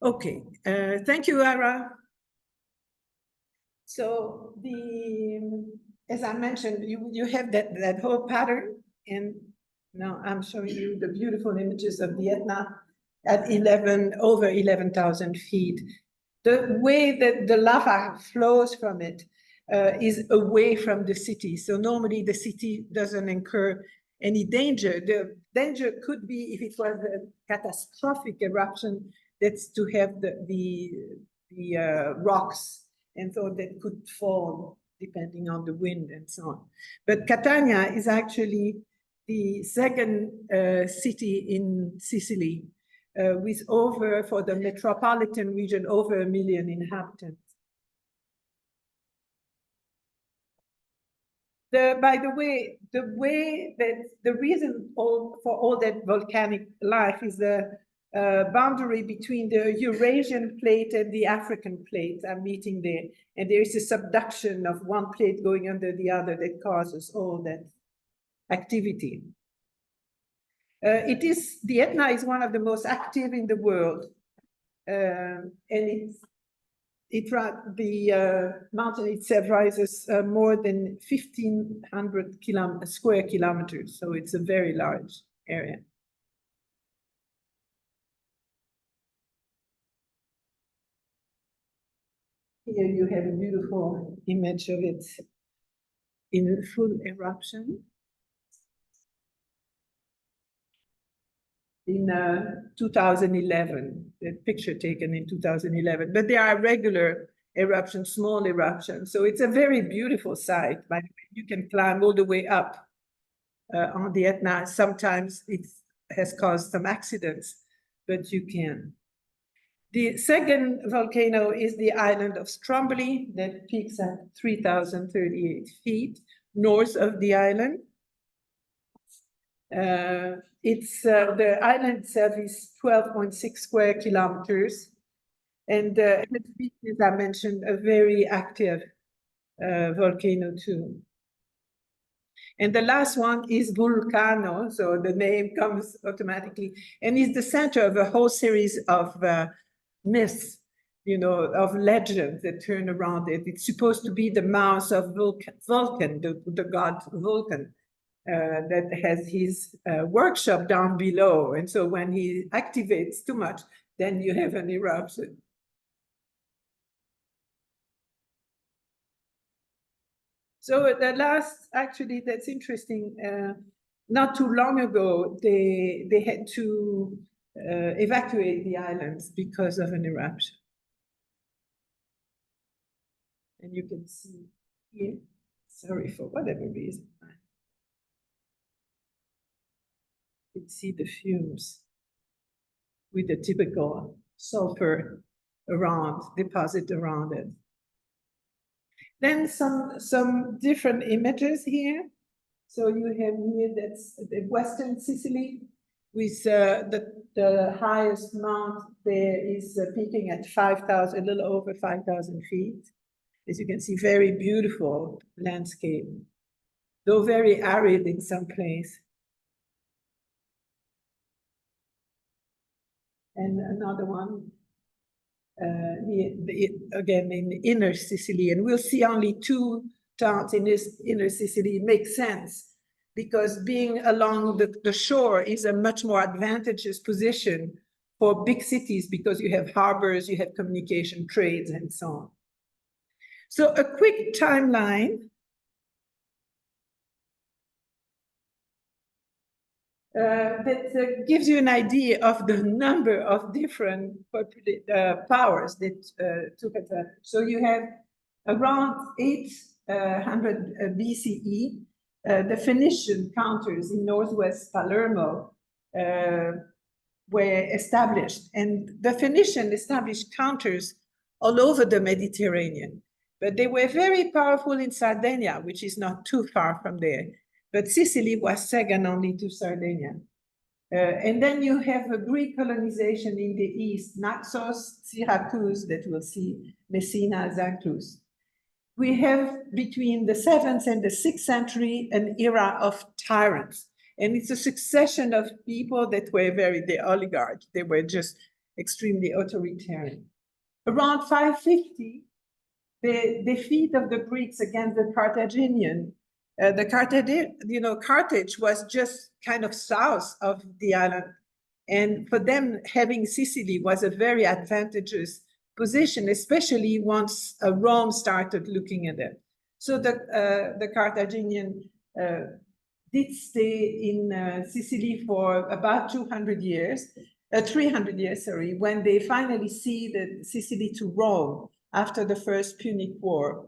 Okay, thank you, Ara. So as I mentioned, you have that whole pattern, and now I'm showing you the beautiful images of the Etna at over 11,000 feet. The way that the lava flows from it is away from the city. So normally the city doesn't incur any danger. The danger could be if it was a catastrophic eruption, that's to have the rocks, and so that could fall depending on the wind and so on. But Catania is actually the second city in Sicily, with over, for the metropolitan region, over 1 million inhabitants. By the way that the reason for all that volcanic life is the boundary between the Eurasian plate and the African plate are meeting there. And there is a subduction of one plate going under the other that causes all that activity. The Etna is one of the most active in the world. And the mountain itself rises more than 1,500 square kilometers. So it's a very large area. Here you have a beautiful image of it in full eruption. In 2011, the picture taken in 2011, but there are regular eruptions, small eruptions. So it's a very beautiful site. By the way, you can climb all the way up on the Etna. Sometimes it has caused some accidents, but you can. The second volcano is the island of Stromboli that peaks at 3,038 feet north of the island. The island itself is 12.6 square kilometers, and as I mentioned, a very active volcano too. And the last one is Vulcano, so the name comes automatically, and is the center of a whole series of myths, of legends that turn around it. It's supposed to be the mouth of Vulcan, the god Vulcan. That has his workshop down below. And so when he activates too much, then you have an eruption. So the last, actually, that's interesting, not too long ago, they had to evacuate the islands because of an eruption. And you can see here, sorry, for whatever reason. You can see the fumes with the typical sulfur deposit around it. Then some different images here. So you have here, that's the Western Sicily, with the highest mount there is peaking at 5,000, a little over 5,000 feet. As you can see, very beautiful landscape, though very arid in some place. And another one, again in inner Sicily. And we'll see only two towns in this inner Sicily. It makes sense because being along the shore is a much more advantageous position for big cities because you have harbors, you have communication, trades, and so on. So a quick timeline. That gives you an idea of the number of different powers that took advantage. So you have around 800 BCE, the Phoenician counters in northwest Palermo were established. And the Phoenician established counters all over the Mediterranean. But they were very powerful in Sardinia, which is not too far from there. But Sicily was second only to Sardinia. And then you have a Greek colonization in the east, Naxos, Syracuse, that we'll see, Messina, Zacynthus. We have between the 7th and the 6th century an era of tyrants. And it's a succession of people that were the oligarchs. They were just extremely authoritarian. Around 550, the defeat of the Greeks against the Carthaginian. Carthage was just kind of south of the island. And for them, having Sicily was a very advantageous position, especially once Rome started looking at it. So the Carthaginian did stay in Sicily for about 300 years, when they finally ceded Sicily to Rome after the First Punic War.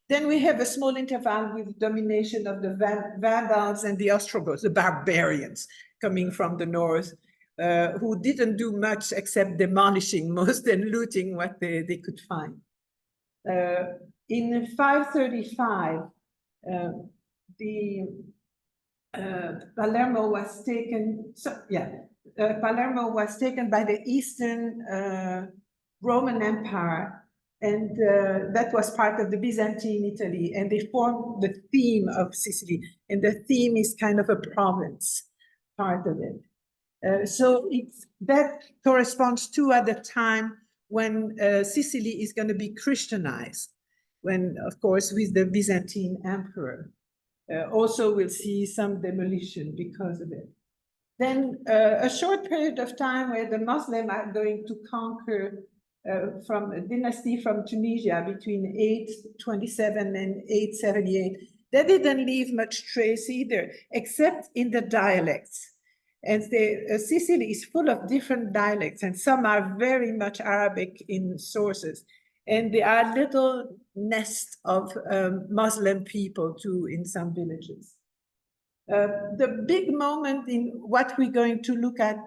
Then we have a small interval with domination of the Vandals and the Ostrogoths, the barbarians coming from the north, who didn't do much except demolishing most and looting what they could find. In 535, Palermo was taken. Palermo was taken by the Eastern Roman Empire, and that was part of the Byzantine Italy, and they formed the theme of Sicily, and the theme is kind of a province part of it. So that corresponds to at the time when Sicily is going to be Christianized, when, of course, with the Byzantine emperor. Also, we'll see some demolition because of it. Then a short period of time where the Muslims are going to conquer from a dynasty from Tunisia between 827 and 878. They didn't leave much trace either, except in the dialects. And Sicily is full of different dialects, and some are very much Arabic in sources. And there are little nests of Muslim people too in some villages. The big moment in what we're going to look at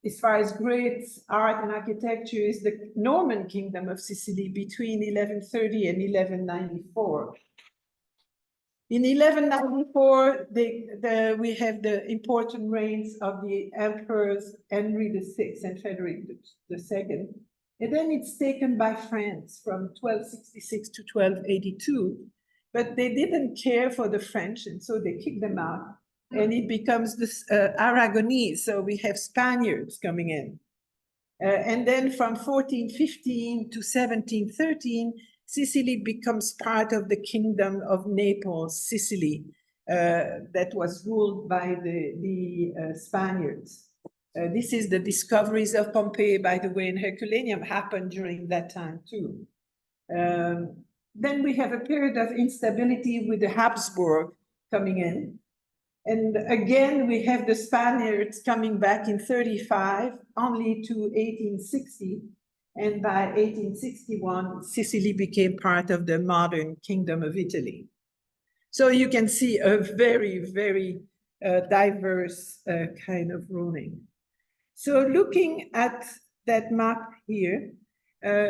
as far as great art and architecture is the Norman Kingdom of Sicily between 1130 and 1194. In 1194, we have the important reigns of the emperors Henry VI and Frederick II. And then it's taken by France from 1266 to 1282. But they didn't care for the French, and so they kicked them out. And it becomes this Aragonese, so we have Spaniards coming in. And then from 1415 to 1713, Sicily becomes part of the Kingdom of Naples, Sicily, that was ruled by the Spaniards. This is the discoveries of Pompeii, by the way, and Herculaneum happened during that time too. Then we have a period of instability with the Habsburg coming in. And again, we have the Spaniards coming back in 35, only to 1860. And by 1861, Sicily became part of the modern Kingdom of Italy. So you can see a very, very diverse kind of ruling. So looking at that map here,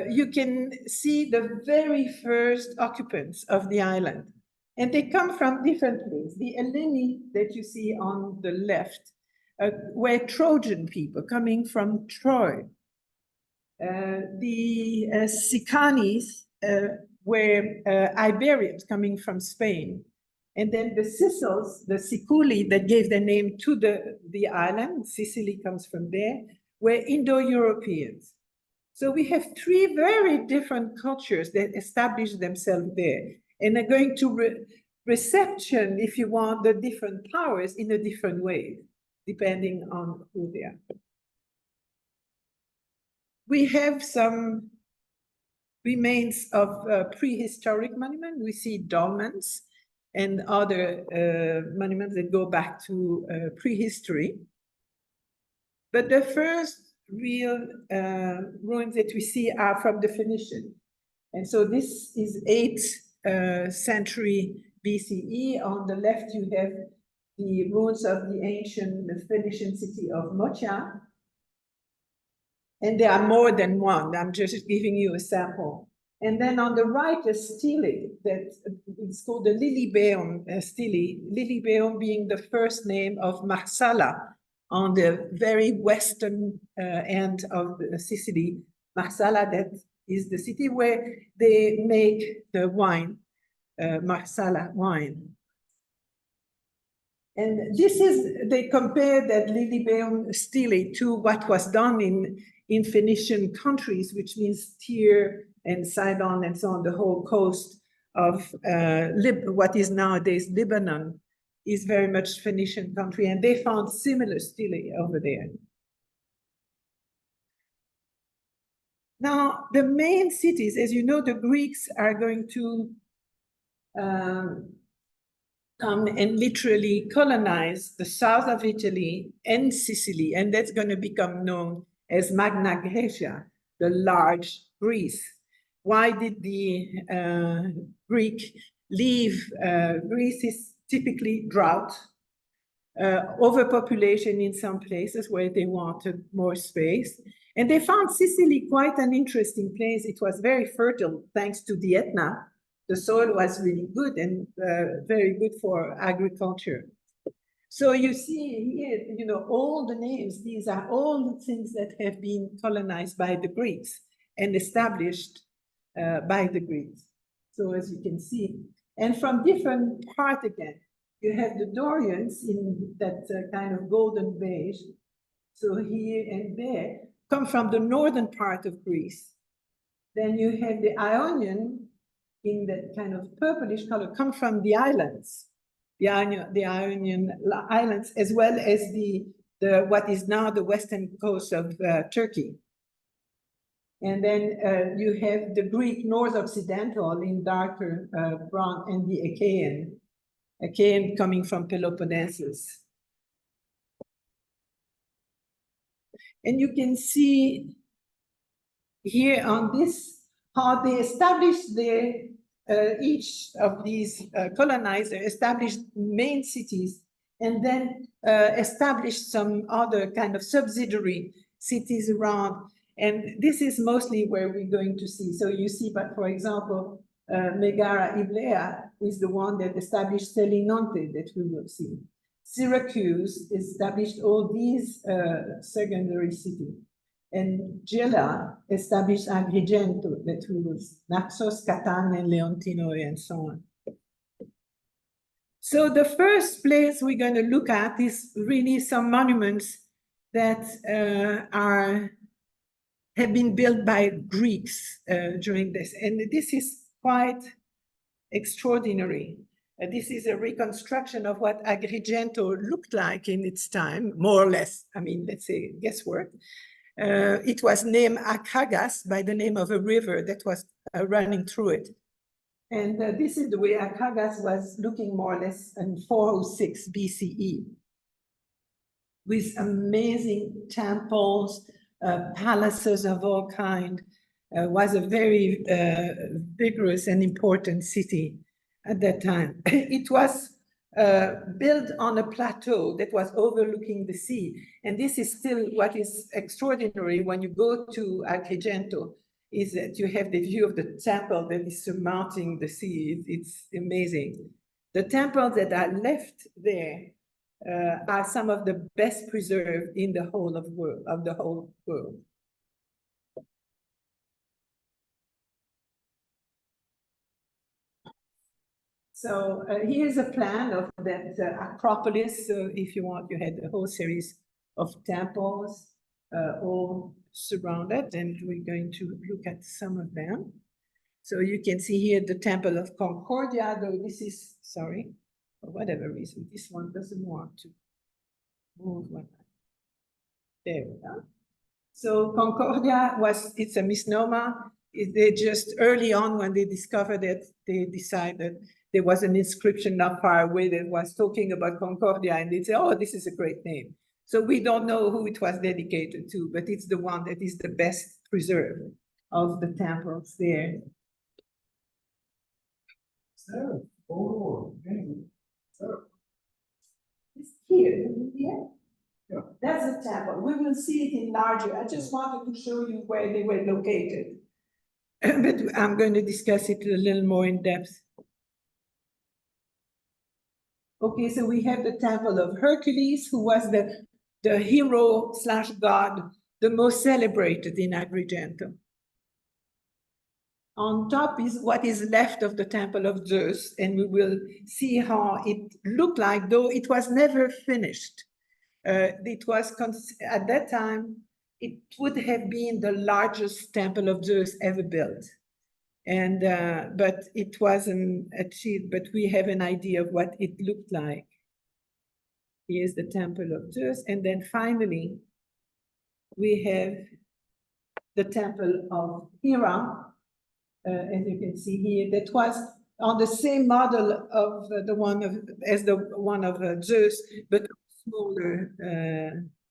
you can see the very first occupants of the island. And they come from different places. The Helleni that you see on the left were Trojan people coming from Troy. The Sicanis were Iberians coming from Spain. And then the Sicels, the Siculi that gave the name to the island, Sicily comes from there, were Indo-Europeans. So we have three very different cultures that established themselves there and are going to reception, if you want, the different powers in a different way, depending on who they are. We have some remains of prehistoric monuments. We see dolmens and other monuments that go back to prehistory. But the first real ruins that we see are from the Phoenician. And so this is 8th century BCE. On the left, you have the ruins of the ancient Phoenician city of Mocha. And there are more than one. I'm just giving you a sample. And then on the right, a stele that is called the Lilybaeum stele, Lilybaeum being the first name of Marsala on the very western end of Sicily. Marsala, that is the city where they make the wine, Marsala wine. And this is, they compare that Lilybaeum stele to what was done in Phoenician countries, which means Tyre and Sidon and so on, the whole coast of what is nowadays Lebanon is very much Phoenician country, and they found similar stele over there. Now, the main cities, as you know, the Greeks are going to come and literally colonize the south of Italy and Sicily, and that's going to become known as Magna Graecia, the large Greece. Why did the Greek leave? Greece is typically drought, overpopulation in some places where they wanted more space. And they found Sicily quite an interesting place. It was very fertile thanks to the Etna. The soil was really good and very good for agriculture. So you see here, you know, all the names, these are all the things that have been colonized by the Greeks and established by the Greeks. So as you can see, and from different part again, you have the Dorians in that kind of golden beige. So here and there come from the northern part of Greece. Then you have the Ionian in that kind of purplish color, come from the islands, the Ionian Islands, as well as the what is now the western coast of Turkey. And then you have the Greek North Occidental in darker brown, and the Achaean coming from Peloponnesus. And you can see here on this how they established each of these colonizers established main cities and then established some other kind of subsidiary cities around. And this is mostly where we're going to see. So you see, but for example, Megara Iblea is the one that established Selinonte that we will see. Syracuse established all these secondary cities. And Gela established Agrigento, that we will see, Naxos, Catane, Leontino, and so on. So the first place we're going to look at is really some monuments that have been built by Greeks during this. And this is quite extraordinary. This is a reconstruction of what Agrigento looked like in its time, more or less. I mean, let's say guesswork. It was named Akragas by the name of a river that was running through it. And this is the way Akragas was looking more or less in 406 BCE, with amazing temples, palaces of all kind. Was a very vigorous and important city at that time. It was built on a plateau that was overlooking the sea. And this is still what is extraordinary when you go to Agrigento, is that you have the view of the temple that is surmounting the sea. It's amazing. The temples that are left there are some of the best preserved in the whole of the whole world. So here's a plan of that Acropolis. So if you want, you had a whole series of temples all surrounded, and we're going to look at some of them. So you can see here the Temple of Concordia, though this is, sorry, for whatever reason, this one doesn't want to move. There we go. So Concordia it's a misnomer. They just early on when they discovered it, they decided there was an inscription not far away that was talking about Concordia, and they said, oh, this is a great name. So we don't know who it was dedicated to, but it's the one that is the best preserved of the temples there. So, it's here, yeah. That's the temple. We will see it in larger. I just wanted to show you where they were located. But I'm going to discuss it a little more in depth. Okay, so we have the Temple of Hercules, who was the hero / god, the most celebrated in Agrigento. On top is what is left of the temple of Zeus, and we will see how it looked like, though it was never finished. It was at that time, it would have been the largest temple of Zeus ever built. And but it wasn't achieved, but we have an idea of what it looked like. Here's the temple of Zeus, and then finally we have the temple of Hera, as you can see here, that was on the same model of the one of Zeus, but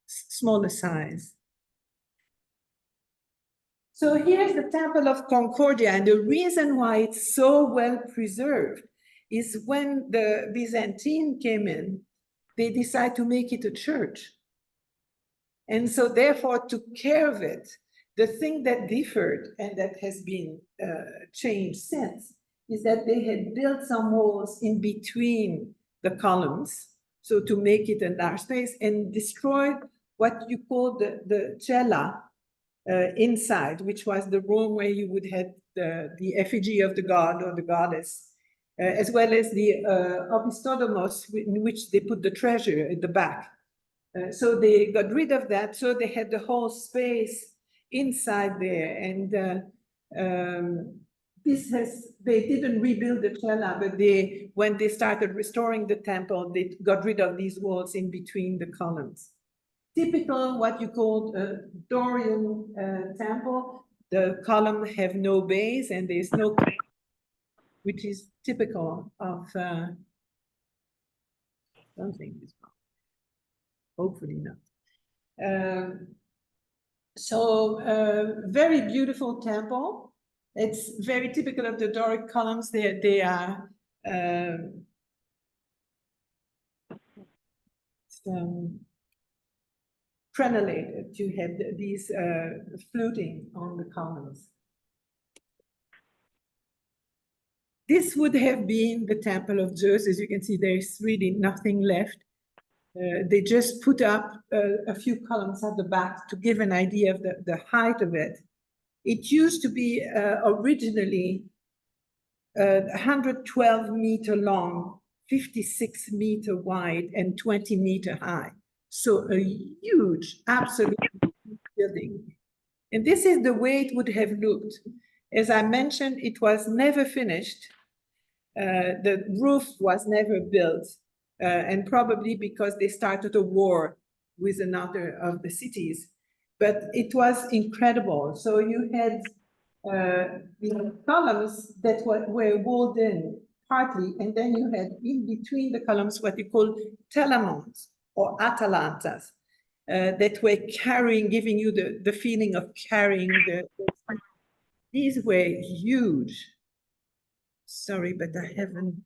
smaller size. So here's the Temple of Concordia, and the reason why it's so well preserved is when the Byzantine came in, they decided to make it a church. And so therefore took care of it. The thing that differed and that has been changed since is that they had built some walls in between the columns, so to make it a large space, and destroyed what you call the cella inside, which was the room where you would have the effigy of the god or the goddess, as well as the opisthosomos, in which they put the treasure at the back. So they got rid of that, so they had the whole space inside there. And they didn't rebuild the cella, but when they started restoring the temple, they got rid of these walls in between the columns. Typical what you call a Dorian temple, the column have no base and there's no, which is typical of something is wrong. Hopefully not. Very beautiful temple. It's very typical of the Doric columns. They are crenellated to have these fluting on the columns. This would have been the temple of Zeus. As you can see, there's really nothing left. They just put up a few columns at the back to give an idea of the height of it. It used to be originally 112 meter long, 56 meter wide, and 20 meter high. So a huge, absolute building. And this is the way it would have looked. As I mentioned, it was never finished. The roof was never built. And probably because they started a war with another of the cities. But it was incredible. So you had columns that were walled in partly, and then you had in between the columns what you call telamons or atalantas that were carrying, giving you the feeling of carrying these were huge. Sorry, but I haven't.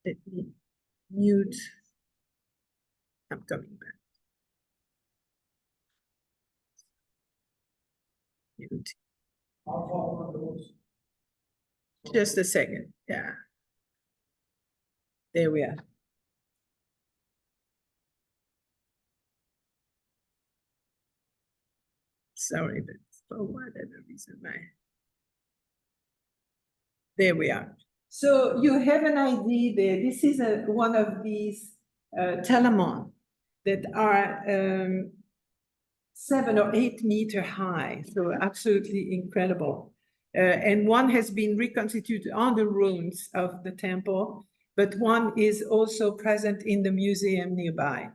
Let me mute. I'm coming back. Mute. Just a second. Yeah. There we are. Sorry, but for whatever reason, there we are. So you have an idea there. This is one of these telamon that are 7 or 8 meter high, so absolutely incredible. And one has been reconstituted on the ruins of the temple, but one is also present in the museum nearby.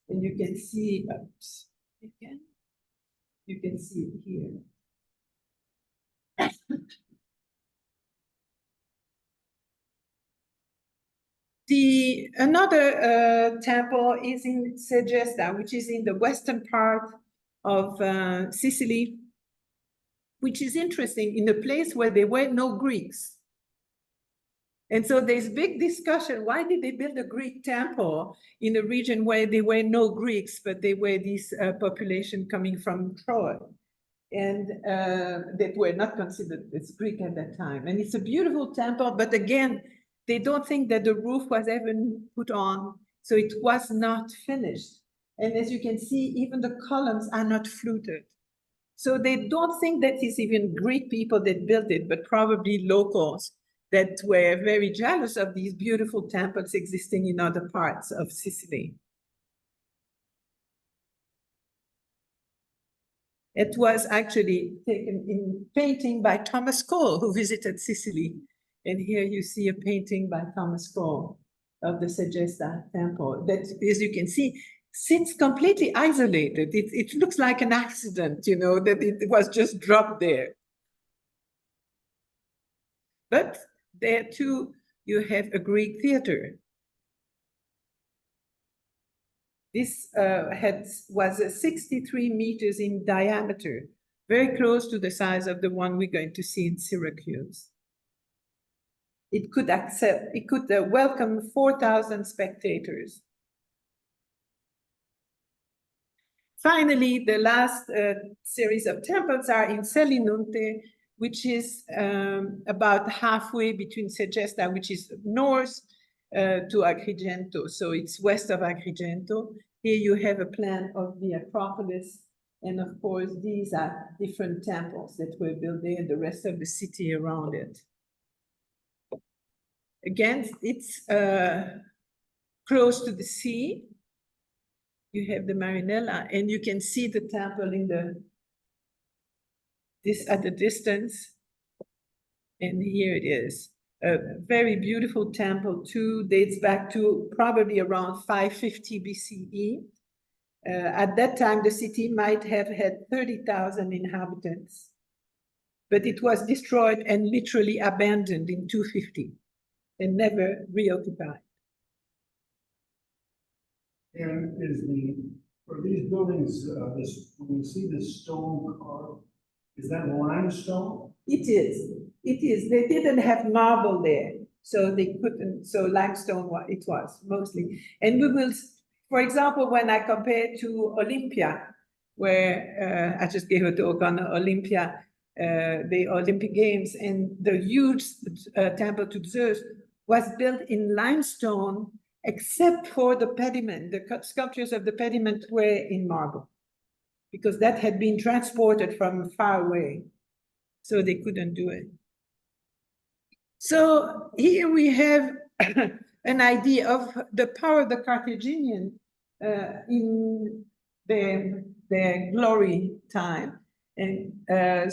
And you can see, oops, again, you can see it here. Another temple is in Segesta, which is in the western part of Sicily, which is interesting, in a place where there were no Greeks. And so there's big discussion, why did they build a Greek temple in a region where there were no Greeks, but there were this population coming from Troy, and that were not considered as Greek at that time. And it's a beautiful temple, but again, they don't think that the roof was ever put on, so it was not finished. And as you can see, even the columns are not fluted. So they don't think that it's even Greek people that built it, but probably locals that were very jealous of these beautiful temples existing in other parts of Sicily. It was actually taken in painting by Thomas Cole, who visited Sicily. And here you see a painting by Thomas Cole of the Segesta temple that, as you can see, sits completely isolated. It looks like an accident, you know, that it was just dropped there. But there too, you have a Greek theater. This was 63 meters in diameter, very close to the size of the one we're going to see in Syracuse. It could welcome 4,000 spectators. Finally, the last series of temples are in Selinunte, which is about halfway between Segesta, which is north, to Agrigento. So it's west of Agrigento. Here you have a plan of the Acropolis. And of course, these are different temples that were built there and the rest of the city around it. Again, it's close to the sea. You have the Marinella, and you can see the temple in at the distance. And here it is. A very beautiful temple too, dates back to probably around 550 BCE. At that time, the city might have had 30,000 inhabitants, but it was destroyed and literally abandoned in 250 and never reoccupied. And for these buildings, when you see this stone carved, is that limestone? It is. It is. They didn't have marble there, so they couldn't. So limestone, it was mostly. And we will, for example, when I compare to Olympia, where I just gave a talk on Olympia, the Olympic Games, and the huge temple to Zeus was built in limestone, except for the pediment. The sculptures of the pediment were in marble, because that had been transported from far away, so they couldn't do it. So here we have an idea of the power of the Carthaginian in their glory time. And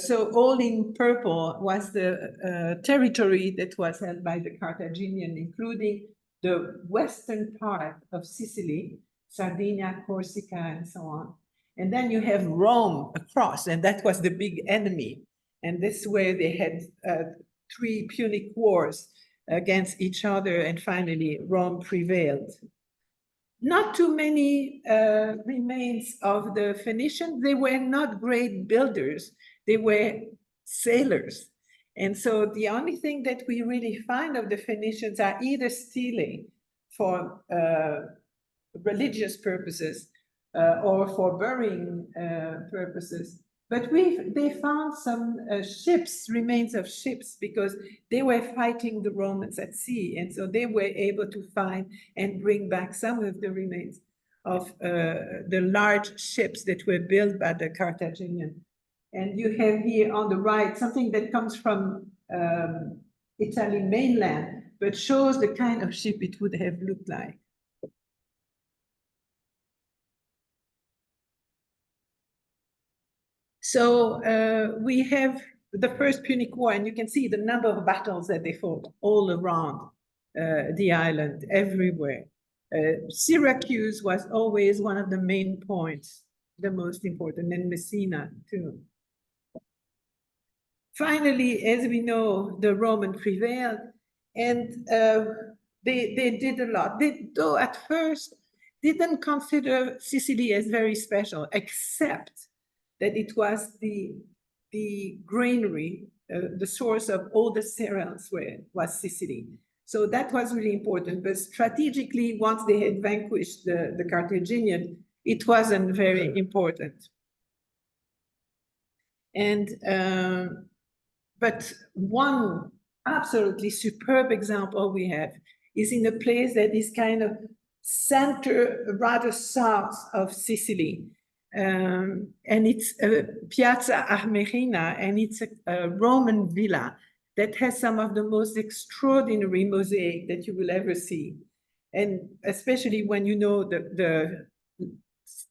so all in purple was the territory that was held by the Carthaginian, including the western part of Sicily, Sardinia, Corsica, and so on. And then you have Rome across, and that was the big enemy. And this is where they had 3 Punic wars against each other, and finally Rome prevailed. Not too many remains of the Phoenicians. They were not great builders. They were sailors. And so the only thing that we really find of the Phoenicians are either stelae for religious purposes or for burying purposes. But they found some ships, remains of ships, because they were fighting the Romans at sea. And so they were able to find and bring back some of the remains of the large ships that were built by the Carthaginian. And you have here on the right something that comes from Italy mainland, but shows the kind of ship it would have looked like. So we have the First Punic War, and you can see the number of battles that they fought all around the island, everywhere. Syracuse was always one of the main points, the most important, and Messina too. Finally, as we know, the Roman prevailed, and they did a lot. Though at first didn't consider Sicily as very special, except that it was the granary, the source of all the cereals was Sicily. So that was really important. But strategically, once they had vanquished the Carthaginian, it wasn't very important. And but one absolutely superb example we have is in a place that is kind of center, rather south of Sicily. And it's Piazza Armerina, and it's a Roman villa that has some of the most extraordinary mosaic that you will ever see. And especially when you know the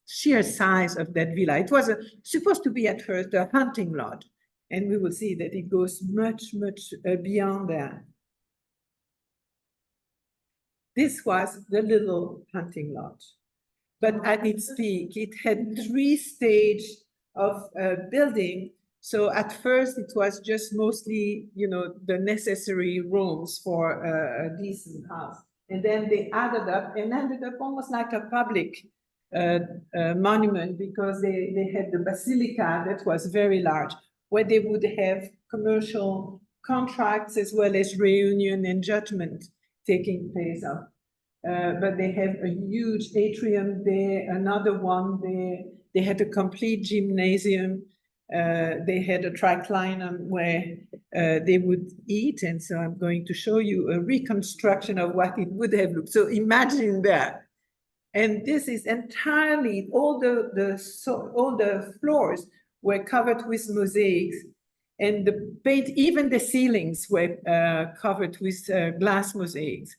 sheer size of that villa. It was supposed to be at first a hunting lodge, and we will see that it goes much, much beyond that. This was the little hunting lodge. But at its peak, it had 3 stages of building. So at first, it was just mostly, the necessary rooms for a decent house. And then they added up and ended up almost like a public monument, because they had the basilica that was very large, where they would have commercial contracts as well as reunion and judgment taking place of. But they have a huge atrium there, another one there. They had a complete gymnasium. They had a triclinum where they would eat. And so I'm going to show you a reconstruction of what it would have looked. So imagine that. And this is entirely, all the floors were covered with mosaics. And even the ceilings were covered with glass mosaics.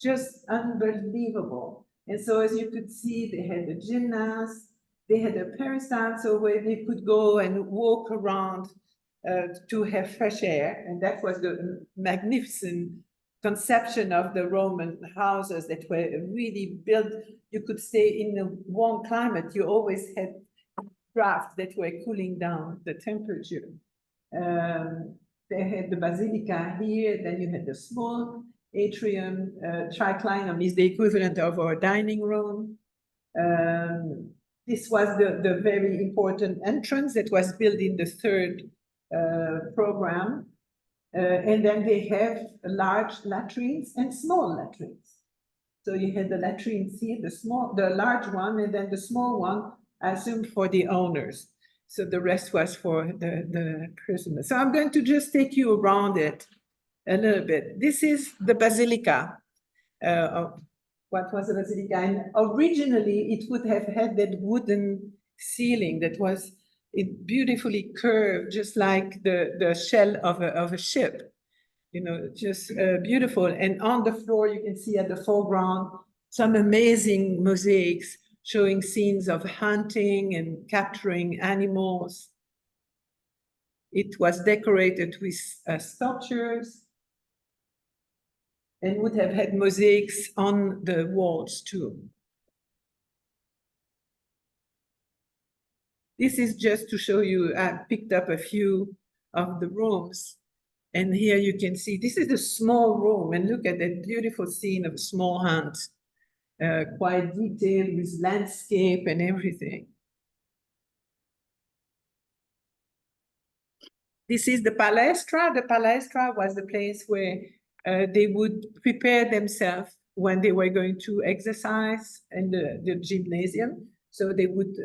Just unbelievable. And so as you could see, they had a gymnast, they had a peristyle, so where they could go and walk around to have fresh air. And that was the magnificent conception of the Roman houses that were really built. You could stay in a warm climate. You always had drafts that were cooling down the temperature. They had the basilica here, then you had the small atrium. Triclinum is the equivalent of our dining room. This was the very important entrance that was built in the third program. And then they have large latrines and small latrines. So you had the latrines here, the large one, and then the small one, I assume, for the owners. So the rest was for the prisoners. So I'm going to just take you around it a little bit. This is the basilica. What was the basilica? And originally, it would have had that wooden ceiling that was beautifully curved, just like the shell of a ship. Just beautiful. And on the floor, you can see at the foreground some amazing mosaics showing scenes of hunting and capturing animals. It was decorated with sculptures and would have had mosaics on the walls too. This is just to show you, I picked up a few of the rooms. And here you can see, this is a small room, and look at that beautiful scene of a small hunt, quite detailed with landscape and everything. This is the palestra. The palestra was the place where they would prepare themselves when they were going to exercise in the gymnasium. So they would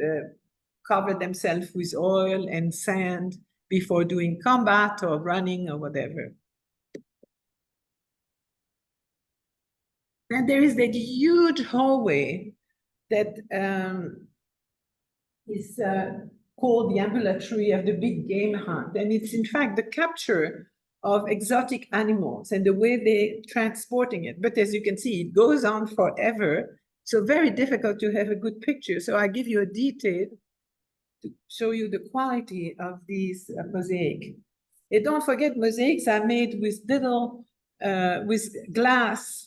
cover themselves with oil and sand before doing combat or running or whatever. And there is that huge hallway that is called the ambulatory of the big game hunt. And it's in fact the capture of exotic animals and the way they're transporting it. But as you can see, it goes on forever. So very difficult to have a good picture. So I give you a detail to show you the quality of these mosaic. And don't forget, mosaics are made with little, with glass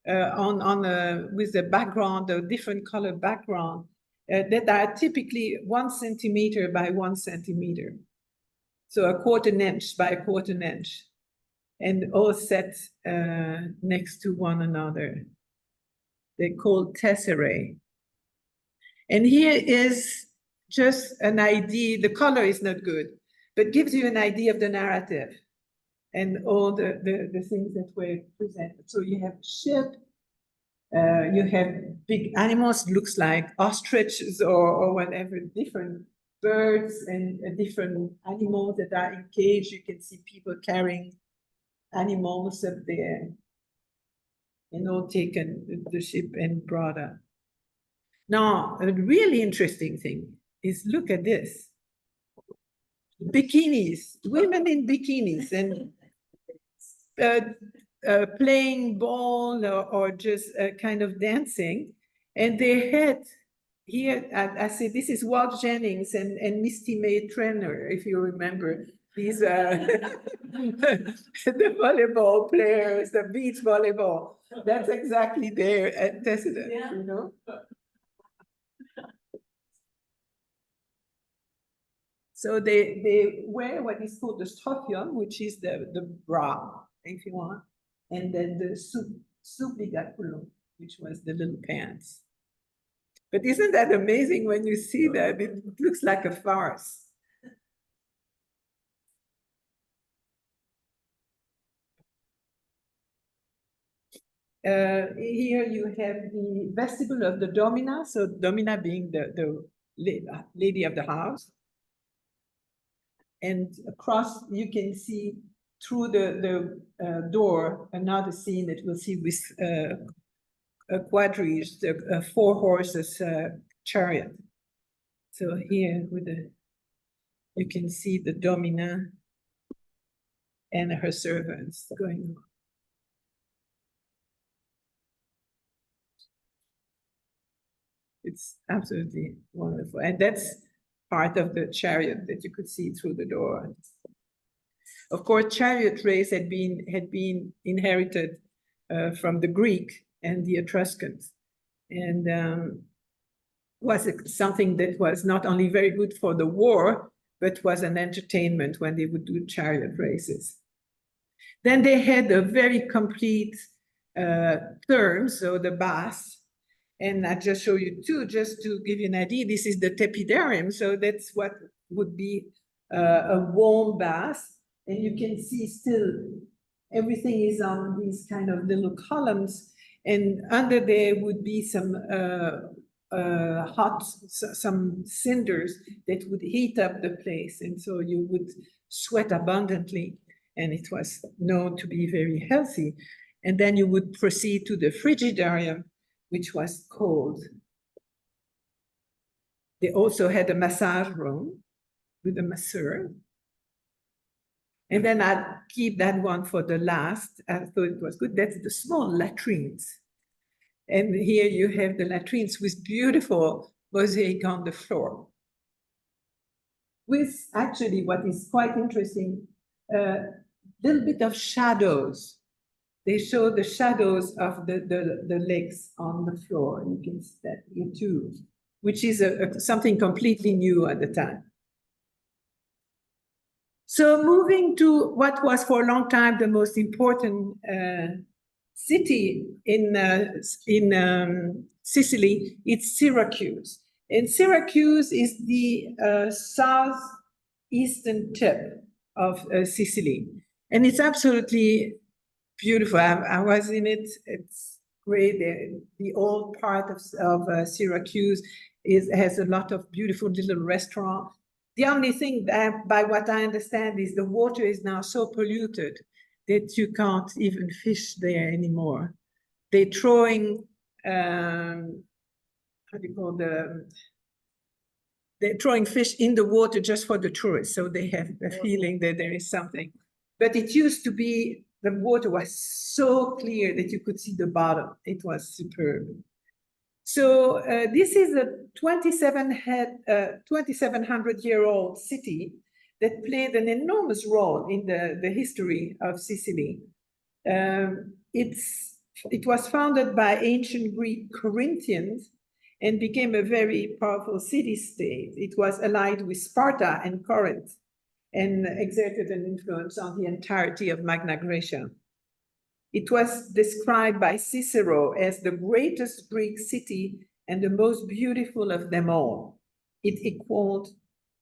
with a background, a different color background, that are typically 1 centimeter by 1 centimeter. So a 1/4 inch by a 1/4 inch, and all set next to one another. They're called tesserae. And here is just an idea. The color is not good, but gives you an idea of the narrative and all the things that were presented. So you have a ship, you have big animals, looks like ostriches or whatever, different birds and different animals that are in cage. You can see people carrying animals up there, and all taken the ship and brought up. Now, a really interesting thing is look at this. Bikinis, women in bikinis and playing ball or just kind of dancing. And they had here, I say, this is Walt Jennings and Misty May Trainer, if you remember. These the volleyball players, the beach volleyball. That's exactly their antecedent, you know? So they wear what is called the strophion, which is the bra, if you want, and then the subigaculum, which was the little pants. But isn't that amazing when you see that? It looks like a farce. Here you have the vestibule of the domina, so domina being the lady of the house. And across, you can see through the door another scene that we'll see with a quadrige, the 4 horses chariot. So here with you can see the domina and her servants going. It's absolutely wonderful. And that's part of the chariot that you could see through the door. Of course, chariot race had been inherited from the Greek and the Etruscans, and was something that was not only very good for the war, but was an entertainment when they would do chariot races. Then they had a very complete term, so the baths. And I just show you two, just to give you an idea. This is the tepidarium, so that's what would be a warm bath. And you can see still everything is on these kind of little columns, and under there would be some some cinders that would heat up the place, and so you would sweat abundantly, and it was known to be very healthy. And then you would proceed to the frigidarium, which was cold. They also had a massage room with a masseur. And then I'd keep that one for the last. I thought it was good. That's the small latrines. And here you have the latrines with beautiful mosaic on the floor. With actually what is quite interesting, a little bit of shadows. They show the shadows of the legs on the floor. You can see that here too, which is something completely new at the time. So moving to what was for a long time the most important city in Sicily, it's Syracuse. And Syracuse is the southeastern tip of Sicily. And it's absolutely beautiful. I was in it. It's great. The old part of Syracuse has a lot of beautiful little restaurants. The only thing that, by what I understand, is the water is now so polluted that you can't even fish there anymore. They're throwing, how do you call they're throwing fish in the water just for the tourists, so they have a feeling that there is something. But it used to be, the water was so clear that you could see the bottom. It was superb. So this is a 2,700-year-old city that played an enormous role in the history of Sicily. It was founded by ancient Greek Corinthians and became a very powerful city-state. It was allied with Sparta and Corinth and exerted an influence on the entirety of Magna Graecia. It was described by Cicero as the greatest Greek city and the most beautiful of them all. It equaled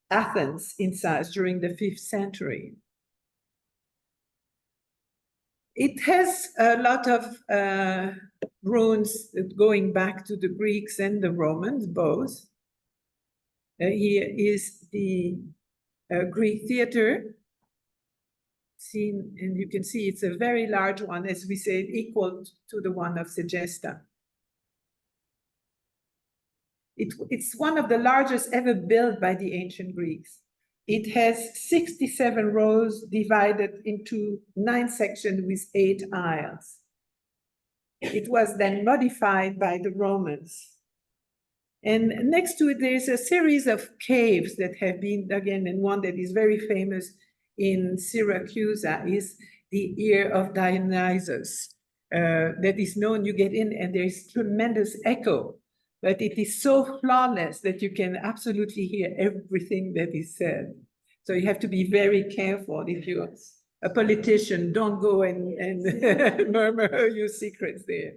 Athens in size during the 5th century. It has a lot of ruins going back to the Greeks and the Romans, both. Here is the Greek theater. Seen, and you can see it's a very large one, as we said, equal to the one of Segesta. It's one of the largest ever built by the ancient Greeks. It has 67 rows divided into 9 sections with 8 aisles. It was then modified by the Romans. And next to it, there's a series of caves that have been dug in, and one that is very famous in Syracuse is the ear of Dionysus. That is known, you get in and there's tremendous echo, but it is so flawless that you can absolutely hear everything that is said. So you have to be very careful if you're a politician, don't go and murmur your secrets there.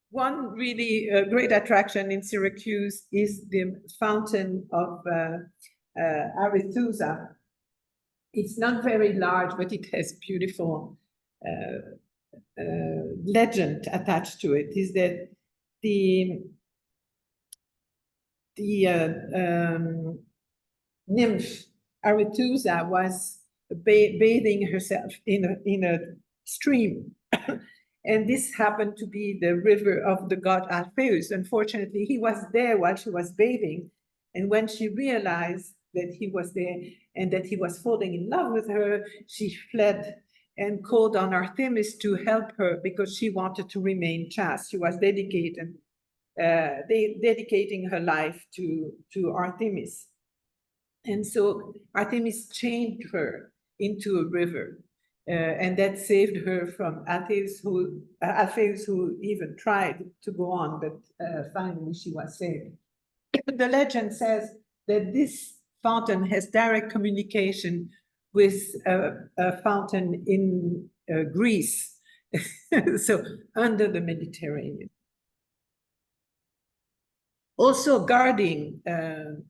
One really great attraction in Syracuse is the fountain of Arethusa. It's not very large, but it has beautiful legend attached to it. Is that the nymph Arethusa was bathing herself in a stream. And this happened to be the river of the god Alpheus. Unfortunately, he was there while she was bathing. And when she realized that he was there and that he was falling in love with her, she fled and called on Artemis to help her because she wanted to remain chaste. She was dedicating her life to Artemis. And so Artemis changed her into a river. And that saved her from Alpheus, who even tried to go on, but finally she was saved. The legend says that this fountain has direct communication with a fountain in Greece, so under the Mediterranean. Also guarding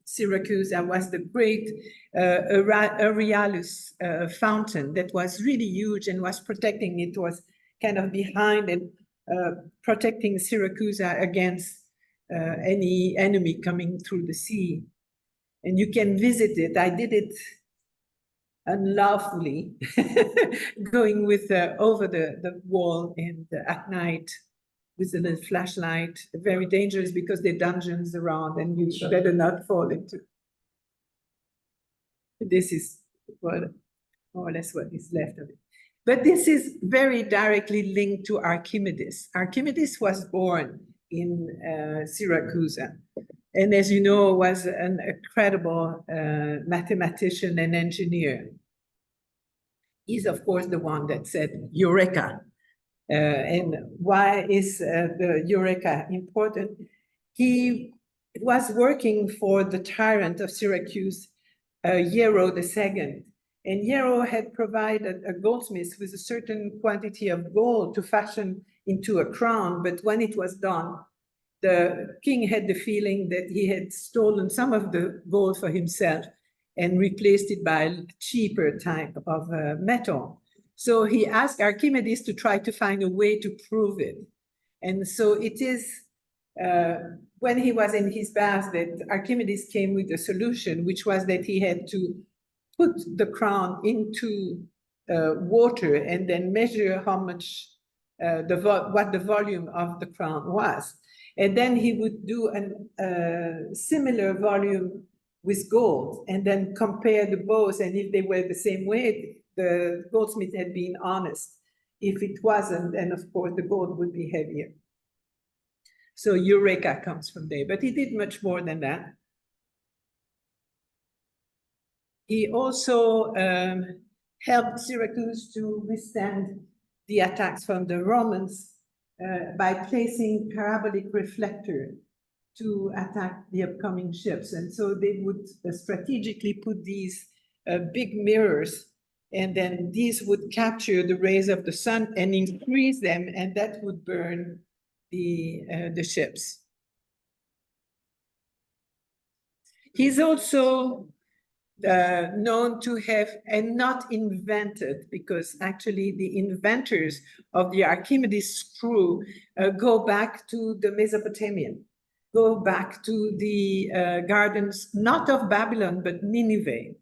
Syracuse was the great Euryalus fountain that was really huge and was protecting it, was kind of behind and protecting Syracuse against any enemy coming through the sea. And you can visit it. I did it unlawfully, going with over the wall and at night with a little flashlight. Very dangerous because there are dungeons around and you better not fall into. This is what, more or less what is left of it. But this is very directly linked to Archimedes. Archimedes was born in Syracuse. And as you know, was an incredible mathematician and engineer. He's, of course, the one that said, Eureka. And why is the Eureka important? He was working for the tyrant of Syracuse, Hiero II. And Hiero had provided a goldsmith with a certain quantity of gold to fashion into a crown. But when it was done, the king had the feeling that he had stolen some of the gold for himself and replaced it by a cheaper type of metal. So he asked Archimedes to try to find a way to prove it. And so it is when he was in his bath that Archimedes came with a solution, which was that he had to put the crown into water and then measure how much, what the volume of the crown was. And then he would do a similar volume with gold and then compare the both. And if they were the same weight, the goldsmith had been honest. If it wasn't, then of course the gold would be heavier. So Eureka comes from there, but he did much more than that. He also helped Syracuse to withstand the attacks from the Romans by placing parabolic reflector to attack the upcoming ships. And so they would strategically put these big mirrors, and then these would capture the rays of the sun and increase them, and that would burn the ships. He's also known to have, and not invented, because actually the inventors of the Archimedes screw go back to the Mesopotamian, go back to the gardens, not of Babylon, but Nineveh.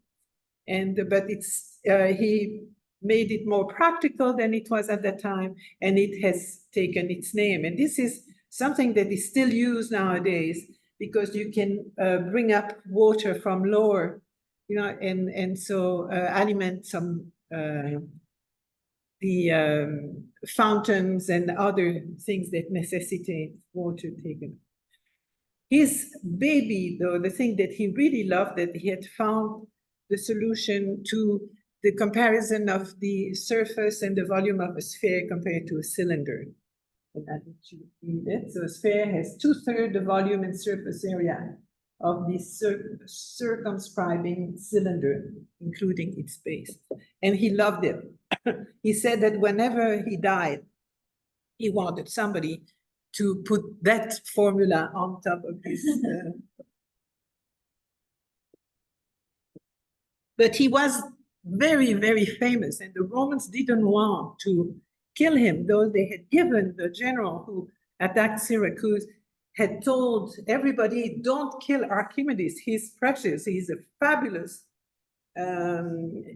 And but it's he made it more practical than it was at that time, and it has taken its name. And this is something that is still used nowadays because you can bring up water from lower, and so aliment some the fountains and other things that necessitate water taken. His baby, though, the thing that he really loved, that he had found the solution to the comparison of the surface and the volume of a sphere compared to a cylinder. And I think you read it. So a sphere has 2/3 the volume and surface area of the circumscribing cylinder, including its base. And he loved it. He said that whenever he died, he wanted somebody to put that formula on top of his. But he was very, very famous, and the Romans didn't want to kill him, though they had given the general who attacked Syracuse, had told everybody, don't kill Archimedes, he's precious, he's a fabulous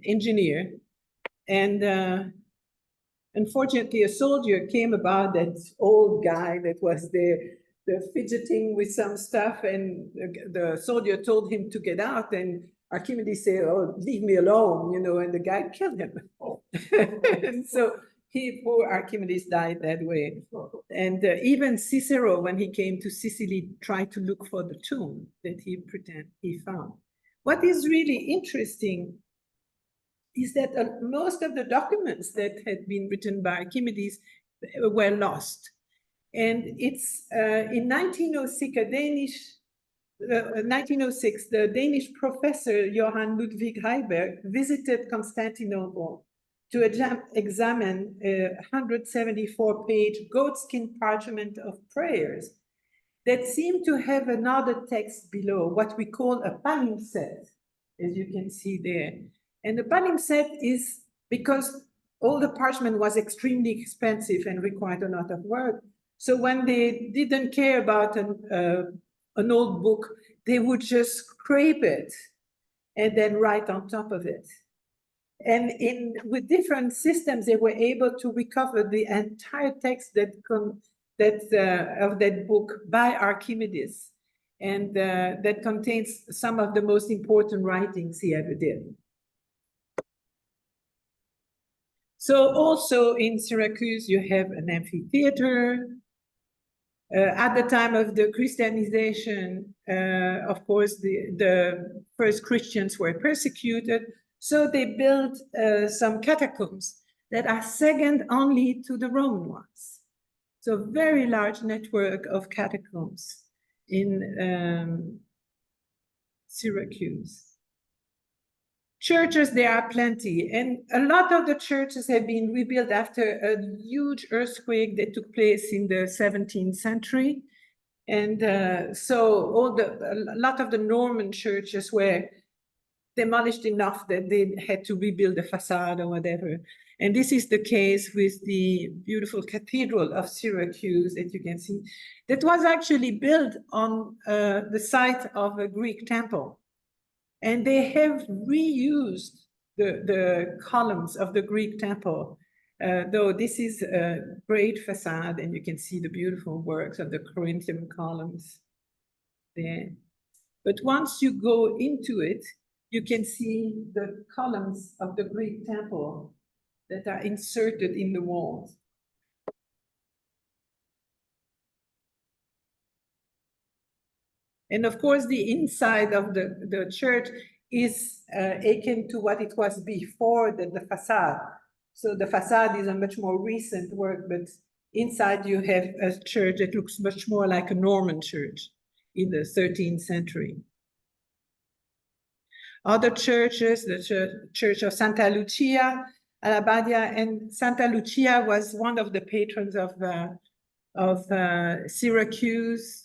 engineer. And unfortunately, a soldier came about, that old guy that was there, fidgeting with some stuff, and the soldier told him to get out, and Archimedes said, oh, leave me alone, and the guy killed him. And so poor Archimedes died that way. And even Cicero, when he came to Sicily, tried to look for the tomb that he found. What is really interesting is that most of the documents that had been written by Archimedes were lost. And it's in 1906, the Danish professor Johann Ludwig Heiberg visited Constantinople to examine a 174-page goatskin parchment of prayers that seemed to have another text below, what we call a palimpsest, as you can see there. And the palimpsest is because all the parchment was extremely expensive and required a lot of work. So when they didn't care about an old book, they would just scrape it and then write on top of it. And with different systems, they were able to recover the entire text of that book by Archimedes, and that contains some of the most important writings he ever did. So also in Syracuse, you have an amphitheater. At the time of the Christianization, of course, the first Christians were persecuted. So they built some catacombs that are second only to the Roman ones. So a very large network of catacombs in Syracuse. Churches, there are plenty. And a lot of the churches have been rebuilt after a huge earthquake that took place in the 17th century. And so a lot of the Norman churches were demolished enough that they had to rebuild the facade or whatever. And this is the case with the beautiful cathedral of Syracuse that you can see, that was actually built on the site of a Greek temple. And they have reused the columns of the Greek temple, though this is a great facade, and you can see the beautiful works of the Corinthian columns there. But once you go into it, you can see the columns of the Greek temple that are inserted in the walls. And of course, the inside of the church is akin to what it was before the facade. So the facade is a much more recent work, but inside you have a church that looks much more like a Norman church in the 13th century. Other churches, the Church of Santa Lucia, Alabadia, and Santa Lucia was one of the patrons of Syracuse,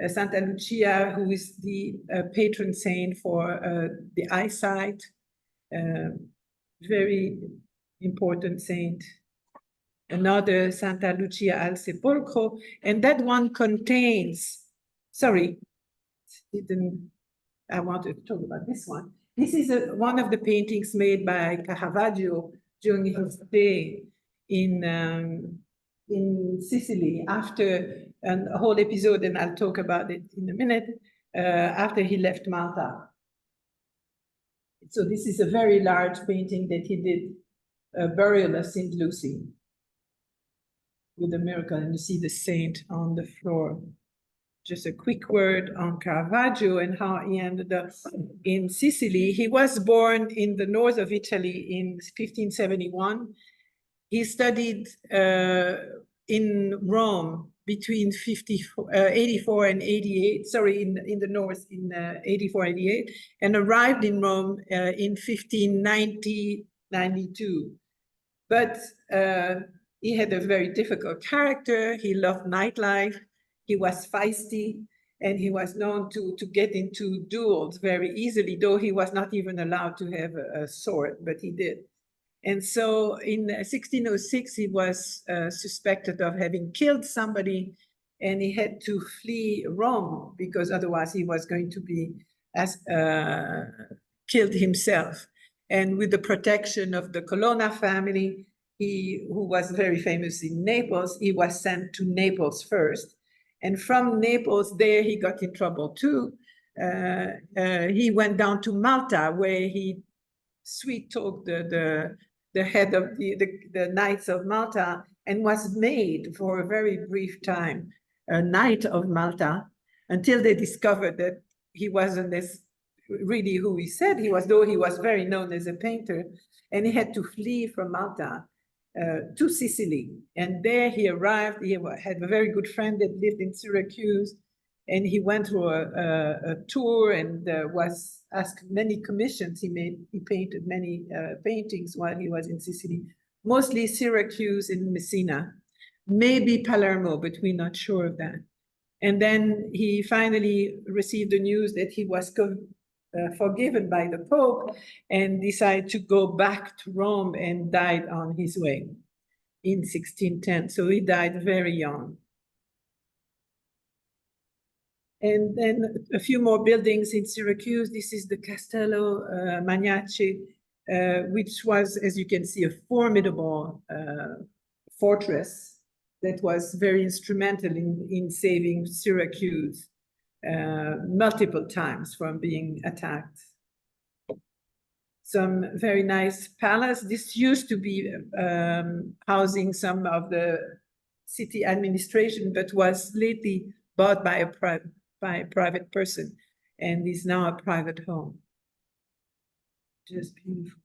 Santa Lucia, who is the patron saint for the eyesight, very important saint. Another Santa Lucia al Sepolcro, and that one contains, sorry, I wanted to talk about this one. This is one of the paintings made by Caravaggio during his stay in Sicily after a whole episode, and I'll talk about it in a minute, after he left Malta. So this is a very large painting that he did, Burial of St. Lucy, with a miracle, and you see the saint on the floor. Just a quick word on Caravaggio and how he ended up in Sicily. He was born in the north of Italy in 1571. He studied in Rome between 84 and 88, sorry, in the north in 84, 88, and arrived in Rome in 1590, 92. But he had a very difficult character. He loved nightlife. He was feisty, and he was known to get into duels very easily, though he was not even allowed to have a sword, but he did. And so in 1606, he was suspected of having killed somebody, and he had to flee Rome because otherwise he was going to be killed himself. And with the protection of the Colonna family, who was very famous in Naples, he was sent to Naples first. And from Naples, there he got in trouble too. He went down to Malta, where he sweet-talked the head of the Knights of Malta, and was made for a very brief time a Knight of Malta, until they discovered that he wasn't really who he said he was, though he was very known as a painter, and he had to flee from Malta to Sicily. And there he arrived. He had a very good friend that lived in Syracuse, and he went through a tour and was asked many commissions. He painted many paintings while he was in Sicily, mostly Syracuse and Messina, maybe Palermo, but we're not sure of that. And then he finally received the news that he was forgiven by the Pope, and decided to go back to Rome, and died on his way in 1610. So he died very young. And then a few more buildings in Syracuse. This is the Castello Magnace, which was, as you can see, a formidable fortress that was very instrumental in saving Syracuse multiple times from being attacked. Some very nice palace. This used to be housing some of the city administration, but was lately bought by a private person, and is now a private home. Just beautiful.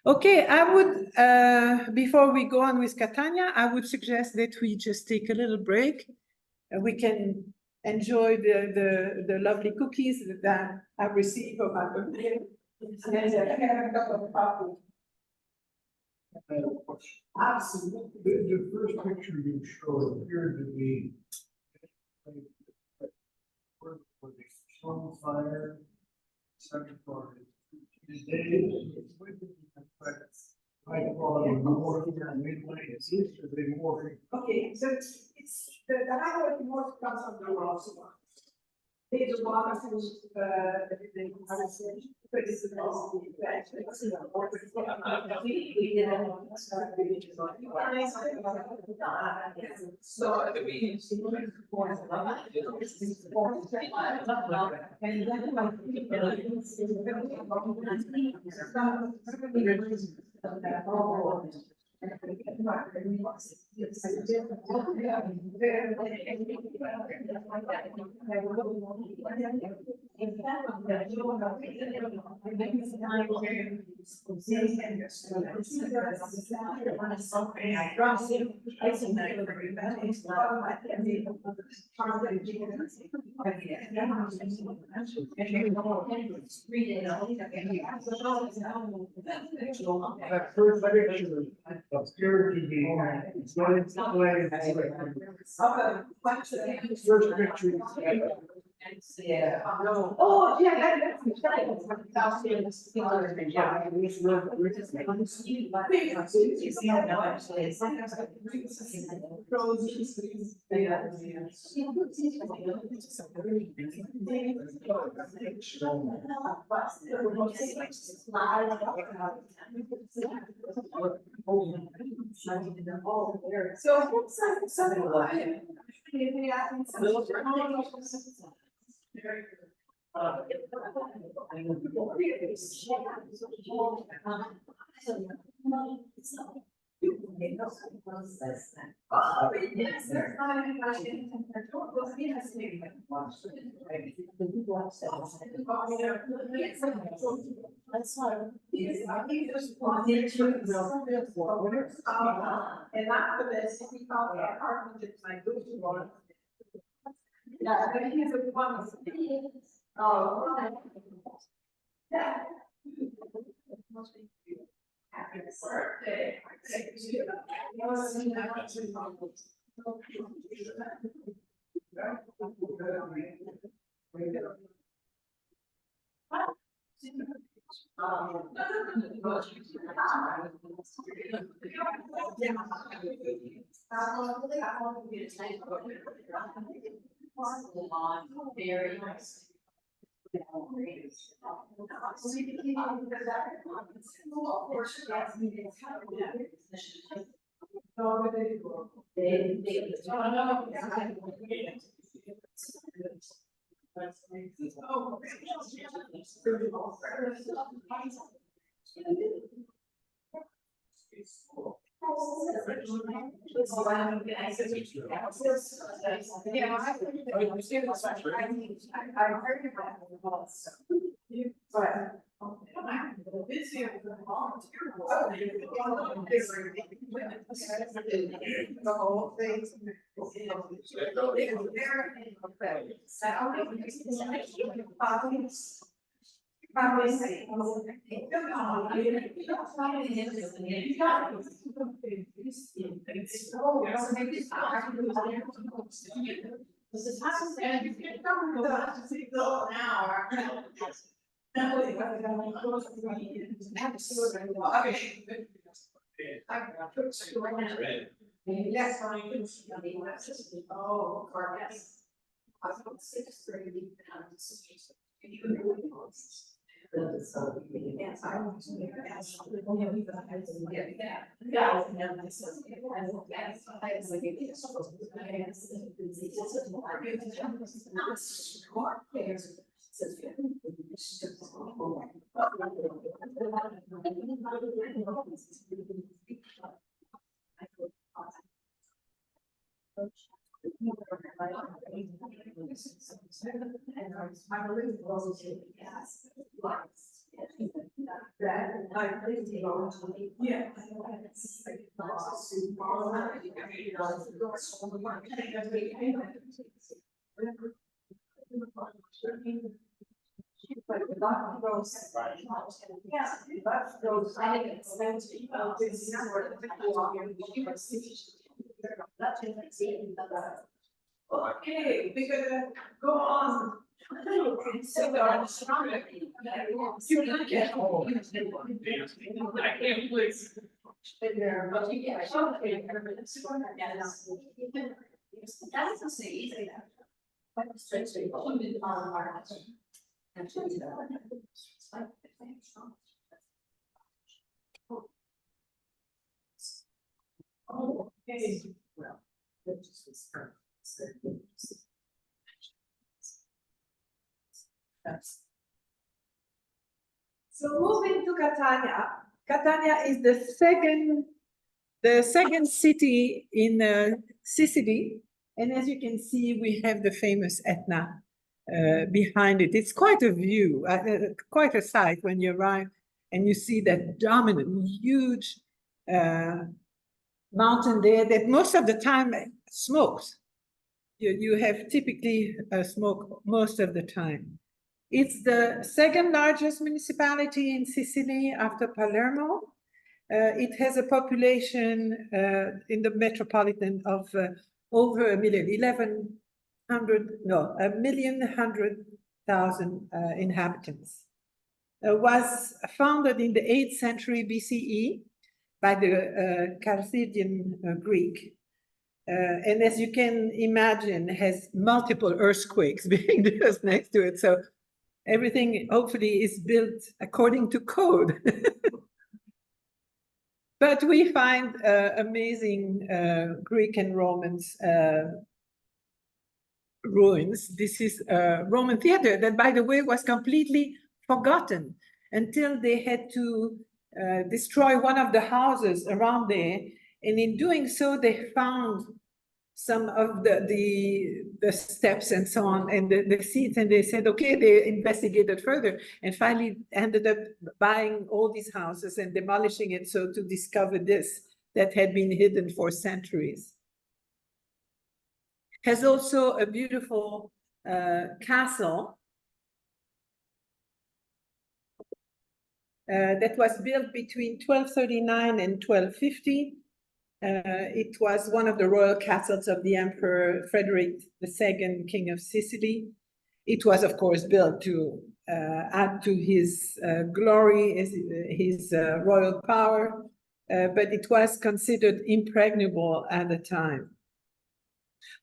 Okay, I would, before we go on with Catania, I would suggest that we just take a little break. We can enjoy the lovely cookies that I've received from my birthday. And I have a cup of coffee. Absolutely. The first picture you showed appeared to be some fire, second part. High quality more midway, it's usually more. Okay, so it's the high quality more comes from the raw one. They just want us to everything, but it's also That first picture appeared to be going to play. First picture. Yeah. Oh, yeah, And after this, we call the apartment, it's my go-to one. Yeah, but he's a one. Oh. Yeah. Happy birthday. Very nice. The whole thing. Yes. Oh, yes. I was sixth grade. Yeah. Okay, we're gonna go on. So there are you can get home. I can't please. But you get that's the same. Straight to oh, okay. Well, so moving to Catania. Catania is the second city in Sicily. And as you can see, we have the famous Etna behind it. It's quite a view, quite a sight when you arrive and you see that dominant, huge mountain there that most of the time smokes. You have typically smoke most of the time. It's the second largest municipality in Sicily after Palermo. It has a population in the metropolitan of over 1 million, 1,100,000 inhabitants. Was founded in the 8th century BCE by the Carthaginian Greek. And as you can imagine, has multiple earthquakes being just next to it. So everything hopefully is built according to code. But we find amazing Greek and Romans ruins. This is a Roman theater that, by the way, was completely forgotten until they had to destroy one of the houses around there. And in doing so, they found some of the steps and so on, and the seats, and they said, okay, they investigated further and finally ended up buying all these houses and demolishing it so to discover this that had been hidden for centuries. Has also a beautiful castle that was built between 1239 and 1250. It was one of the royal castles of the Emperor Frederick II, King of Sicily. It was, of course, built to add to his glory, his royal power, but it was considered impregnable at the time.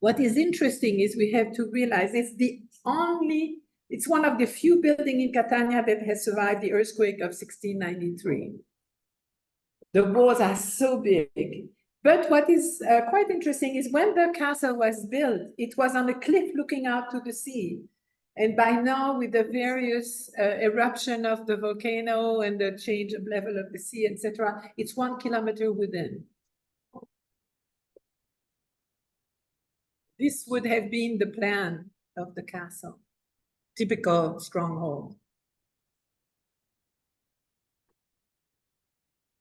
What is interesting is we have to realize it's one of the few buildings in Catania that has survived the earthquake of 1693. The walls are so big. But what is quite interesting is when the castle was built, it was on a cliff looking out to the sea. And by now, with the various eruption of the volcano and the change of level of the sea, etc., it's 1 kilometer within. This would have been the plan of the castle, typical stronghold.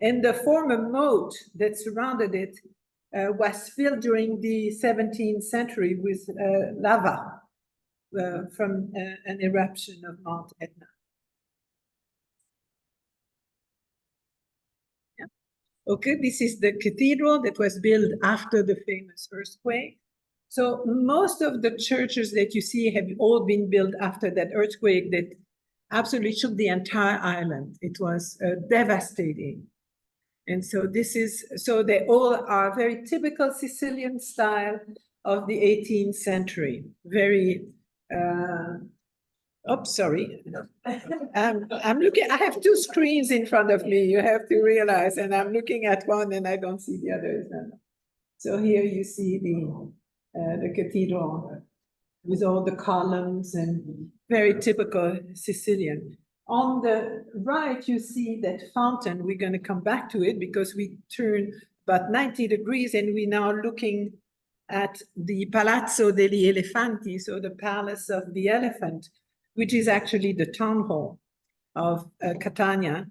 And the former moat that surrounded it was filled during the 17th century with lava from an eruption of Mount Etna. Yeah. Okay, this is the cathedral that was built after the famous earthquake. So most of the churches that you see have all been built after that earthquake that absolutely shook the entire island. It was devastating. And so so they all are very typical Sicilian style of the 18th century. Very, sorry. I'm looking, I have two screens in front of me, you have to realize, and I'm looking at one and I don't see the other. So here you see the cathedral with all the columns and very typical Sicilian. On the right, you see that fountain. We're going to come back to it because we turn about 90 degrees and we're now looking at the Palazzo degli Elefanti, so the Palace of the Elephant, which is actually the town hall of Catania.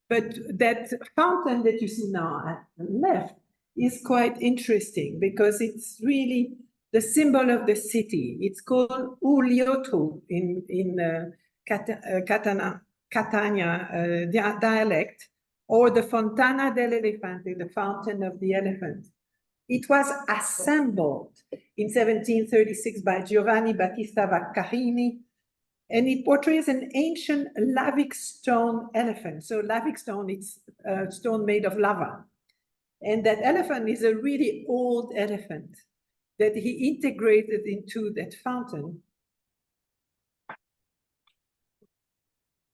But that fountain that you see now at the left is quite interesting because it's really the symbol of the city. It's called Uliotru in Catania dialect, or the Fontana dell'Elefante, the fountain of the elephant. It was assembled in 1736 by Giovanni Battista Vaccarini, and it portrays an ancient lavic stone elephant. So lavic stone, it's a stone made of lava. And that elephant is a really old elephant that he integrated into that fountain.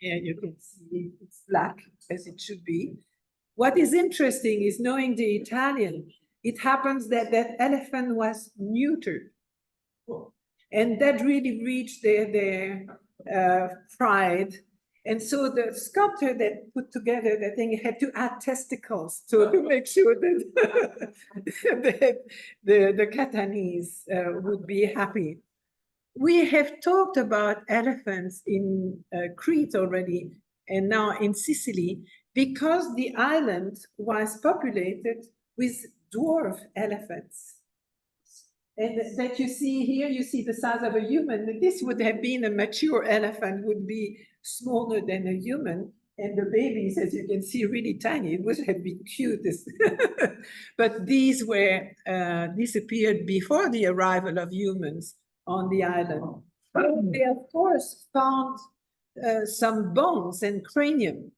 Yeah, you can see it's black as it should be. What is interesting is knowing the Italian, it happens that that elephant was neutered. And that really reached their pride. And so the sculptor that put together the thing had to add testicles to make sure that, that the Catanese would be happy. We have talked about elephants in Crete already, and now in Sicily, because the island was populated with dwarf elephants. And that you see here, you see the size of a human. This would have been a mature elephant, would be smaller than a human. And the babies, as you can see, really tiny. It would have been cute. But these were disappeared before the arrival of humans on the island. They, of course, found some bones and cranium.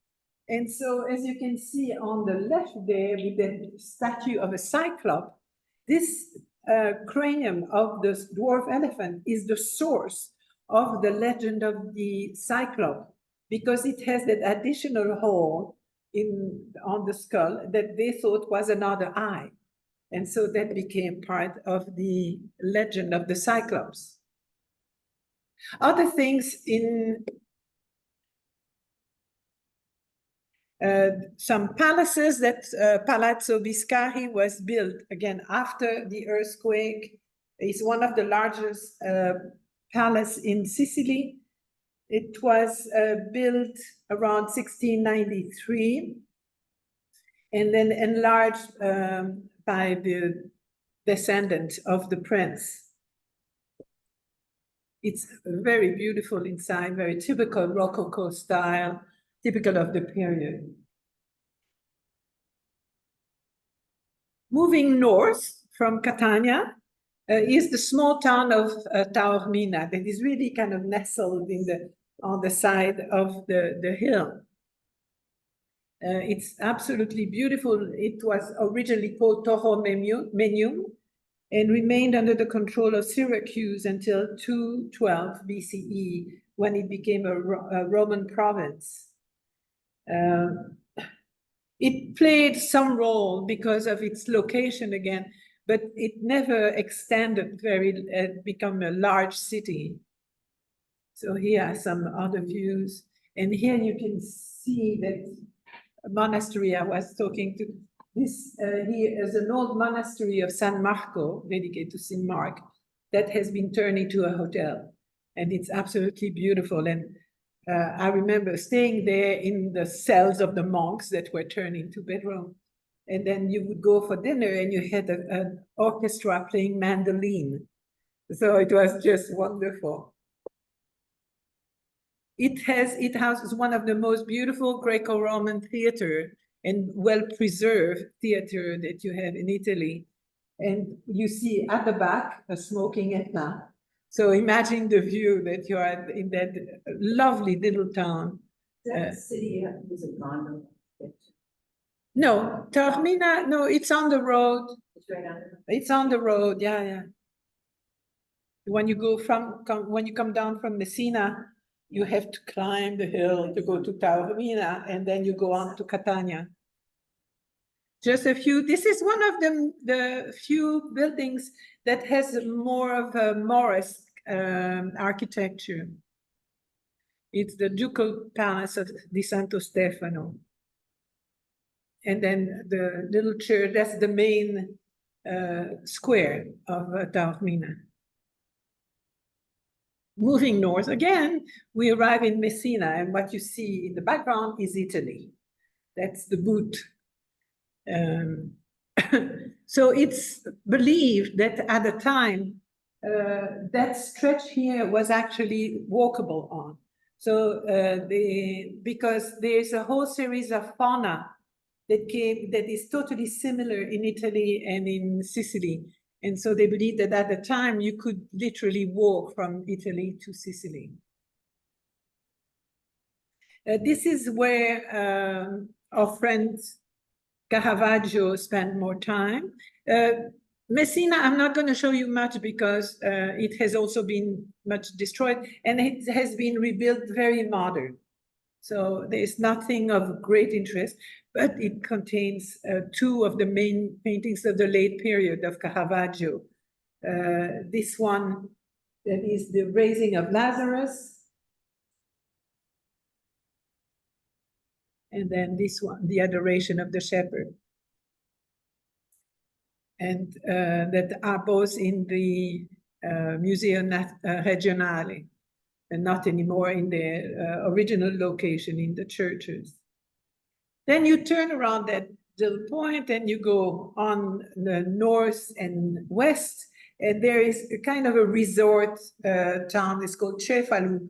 And so, as you can see on the left there, with the statue of a cyclops, this cranium of the dwarf elephant is the source of the legend of the cyclops, because it has that additional hole on the skull that they thought was another eye. And so that became part of the legend of the cyclops. Other things in some palaces that Palazzo Biscari was built again after the earthquake. It's one of the largest palace in Sicily. It was built around 1693 and then enlarged by the descendant of the prince. It's very beautiful inside, very typical Rococo style, typical of the period. Moving north from Catania is the small town of Taormina that is really kind of nestled on the side of the hill. It's absolutely beautiful. It was originally called Tauromenium and remained under the control of Syracuse until 212 BCE, when it became a Roman province. It played some role because of its location again, but it never extended become a large city. So here are some other views. And here you can see that monastery I was talking to. This here is an old monastery of San Marco, dedicated to St. Mark, that has been turned into a hotel. And it's absolutely beautiful. And I remember staying there in the cells of the monks that were turned into bedroom. And then you would go for dinner and you had an orchestra playing mandolin. So it was just wonderful. It houses one of the most beautiful Greco-Roman theater and well-preserved theater that you have in Italy. And you see at the back a smoking Etna. So imagine the view that you are in that lovely little town. That city is a condo. No, Taormina, no, it's on the road. It's right under. It's on the road, yeah. When you when you come down from Messina, you have to climb the hill to go to Taormina, and then you go on to Catania. Just a few, this is one of the few buildings that has more of a Moresque architecture. It's the Ducal Palace of Di Santo Stefano. And then the little church, that's the main square of Taormina. Moving north again, we arrive in Messina, and what you see in the background is Italy. That's the boot. So it's believed that at the time, that stretch here was actually walkable on. So because there's a whole series of fauna that is totally similar in Italy and in Sicily. And so they believe that at the time you could literally walk from Italy to Sicily. This is where our friend Caravaggio spent more time. Messina, I'm not going to show you much because it has also been much destroyed and it has been rebuilt very modern. So there's nothing of great interest, but it contains two of the main paintings of the late period of Caravaggio. This one, that is the raising of Lazarus. And then this one, the adoration of the shepherd. And that are both in the Museo Regionale, and not anymore in the original location in the churches. Then you turn around that little point and you go on the north and west, and there is a kind of a resort town. It's called Cefalù.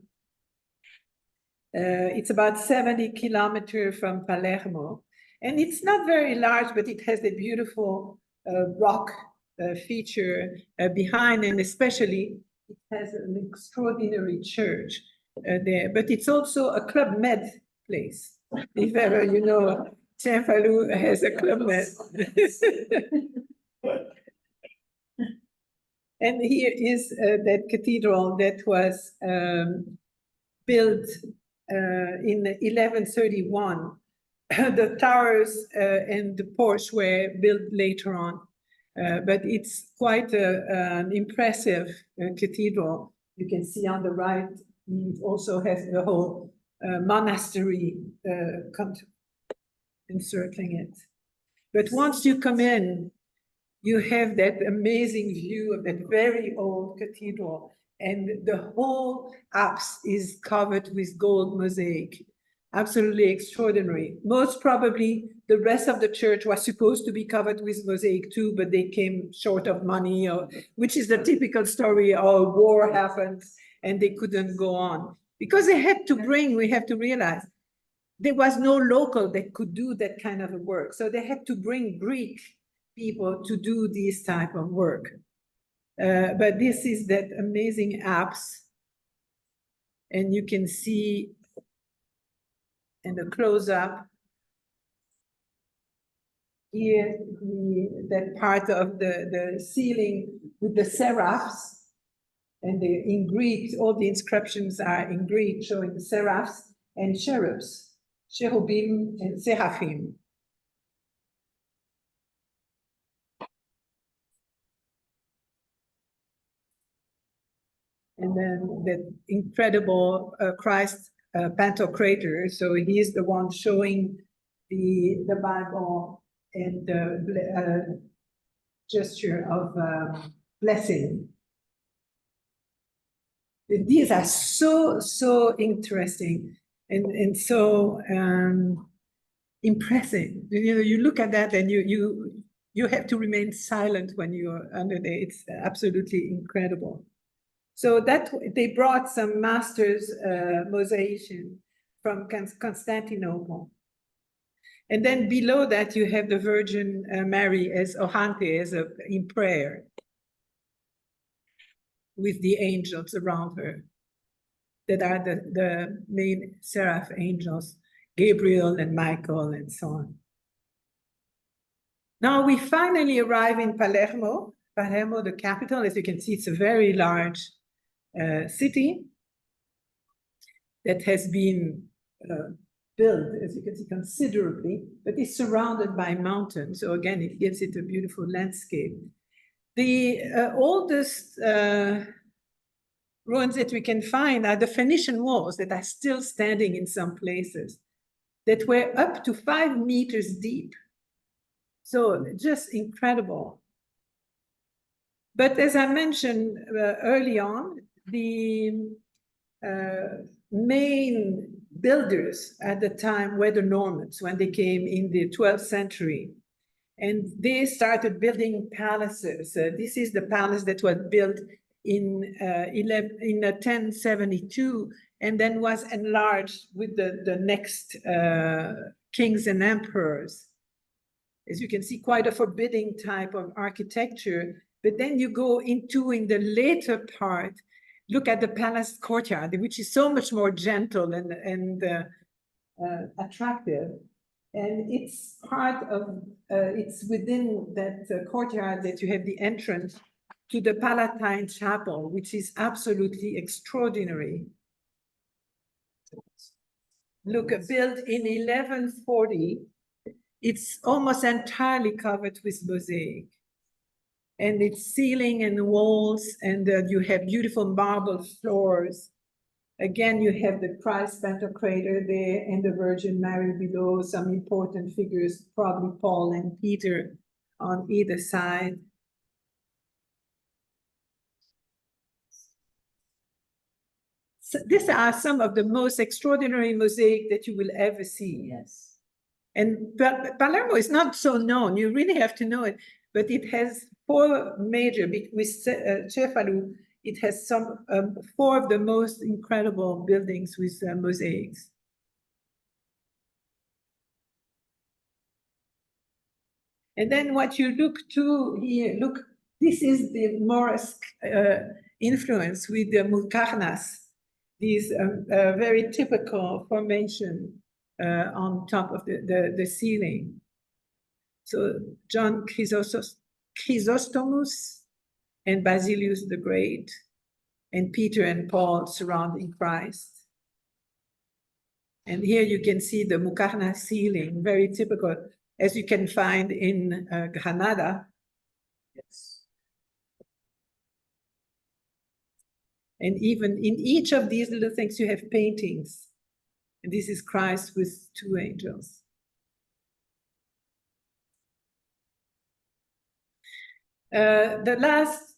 It's about 70 kilometers from Palermo, and it's not very large, but it has a beautiful rock feature behind, and especially it has an extraordinary church there, but it's also a Club Med place. If ever you know, Saint-Falou has a Club Med. And here is that cathedral that was built in 1131. The towers and the porch were built later on, but it's quite an impressive cathedral. You can see on the right, it also has the whole monastery encircling it. But once you come in, you have that amazing view of that very old cathedral, and the whole apse is covered with gold mosaic. Absolutely extraordinary. Most probably the rest of the church was supposed to be covered with mosaic too, but they came short of money, which is the typical story. Oh, war happens and they couldn't go on. Because they had to bring, we have to realize, there was no local that could do that kind of work. So they had to bring Greek people to do this type of work. But this is that amazing apse. And you can see in the close-up here, that part of the ceiling with the seraphs. And in Greek, all the inscriptions are in Greek, showing the seraphs and cherubs, cherubim and seraphim. And then that incredible Christ Pantocrator. So he is the one showing the Bible and the gesture of blessing. These are so interesting and so impressive. You know, you look at that and you have to remain silent when you're under there. It's absolutely incredible. So that they brought some masters mosaician from Constantinople. And then below that you have the Virgin Mary as Ohante, in prayer, with the angels around her, that are the main seraph angels, Gabriel and Michael and so on. Now we finally arrive in Palermo. Palermo, the capital. As you can see, it's a very large city that has been built, as you can see, considerably, but is surrounded by mountains. So again, it gives it a beautiful landscape. The oldest ruins that we can find are the Phoenician walls that are still standing in some places, that were up to 5 meters deep. So just incredible. But as I mentioned early on, the main builders at the time were the Normans when they came in the 12th century. And they started building palaces. This is the palace that was built in 1072 and then was enlarged with the next kings and emperors. As you can see, quite a forbidding type of architecture. But then you go into, in the later part, look at the palace courtyard, which is so much more gentle and attractive. And it's part of, it's within that courtyard that you have the entrance to the Palatine Chapel, which is absolutely extraordinary. Look, built in 1140, it's almost entirely covered with mosaic. And its ceiling and walls, and you have beautiful marble floors. Again, you have the Christ Pantocrator there and the Virgin Mary below, some important figures, probably Paul and Peter on either side. So these are some of the most extraordinary mosaic that you will ever see. Yes. And Palermo is not so known, you really have to know it, but it has 4 major, with Cefalù, it has 4 of the most incredible buildings with mosaics. And then what you look to here, look, this is the Moresque influence with the mukarnas, these very typical formation on top of the ceiling. So John Chrysostomus and Basilius the Great, and Peter and Paul surrounding Christ. And here you can see the mukarna ceiling, very typical, as you can find in Granada. Yes. And even in each of these little things, you have paintings. And this is Christ with two angels. The last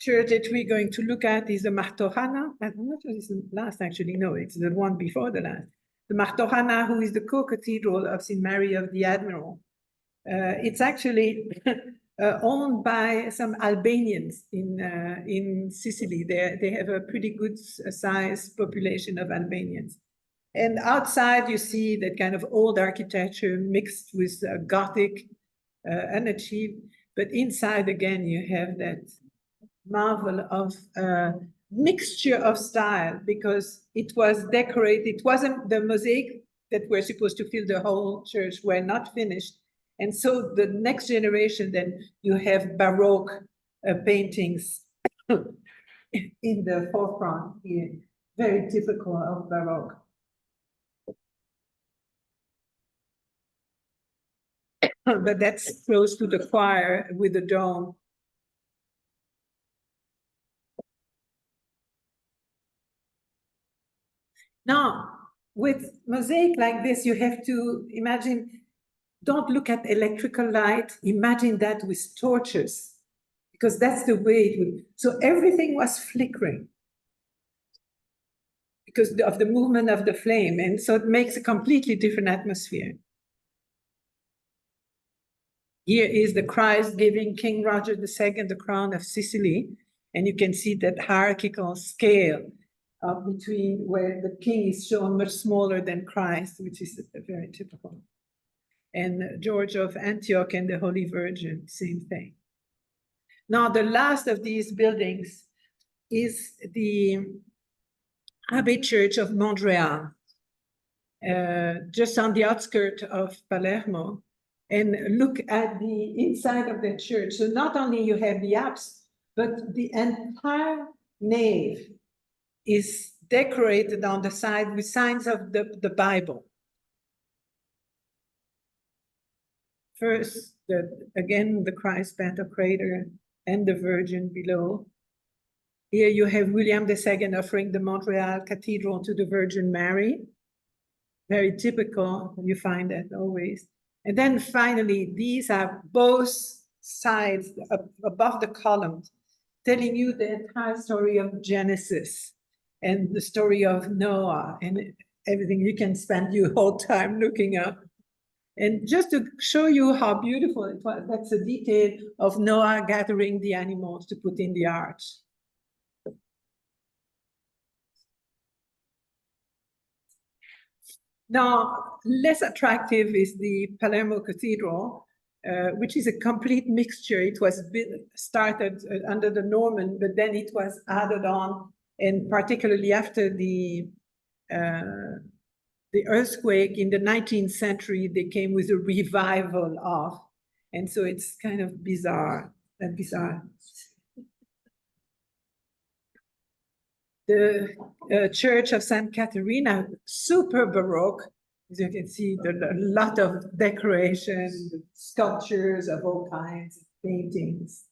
church that we're going to look at is the Martorana. I'm not sure it's the last, actually. No, it's the one before the last. The Martorana, who is the co-cathedral of St. Mary of the Admiral. It's actually owned by some Albanians in Sicily. They have a pretty good size population of Albanians. And outside you see that kind of old architecture mixed with Gothic energy. But inside again, you have that marvel of mixture of style, because it was decorated. It wasn't the mosaic that were supposed to fill the whole church were not finished. And so the next generation, then you have Baroque paintings in the forefront here, very typical of Baroque. But that's close to the choir with the dome. Now, with mosaic like this, you have to imagine, don't look at electrical light, imagine that with torches, because that's the way it would. So everything was flickering because of the movement of the flame. And so it makes a completely different atmosphere. Here is the Christ giving King Roger II the crown of Sicily. And you can see that hierarchical scale between where the king is shown much smaller than Christ, which is very typical. And George of Antioch and the Holy Virgin, same thing. Now, the last of these buildings is the Abbey Church of Montreal, just on the outskirts of Palermo. And look at the inside of the church. So not only you have the apse, but the entire nave is decorated on the side with signs of the Bible. First, again, the Christ Pantocrator and the Virgin below. Here you have William II offering the Montreal Cathedral to the Virgin Mary. Very typical, you find that always. And then finally, these are both sides above the columns, telling you the entire story of Genesis and the story of Noah and everything. You can spend your whole time looking up. And just to show you how beautiful it was, that's a detail of Noah gathering the animals to put in the ark. Now, less attractive is the Palermo Cathedral, which is a complete mixture. It was started under the Norman, but then it was added on, and particularly after the earthquake in the 19th century, they came with a revival of, and so it's kind of bizarre. The Church of St. Caterina, super Baroque. As you can see, a lot of decoration, sculptures of all kinds, paintings.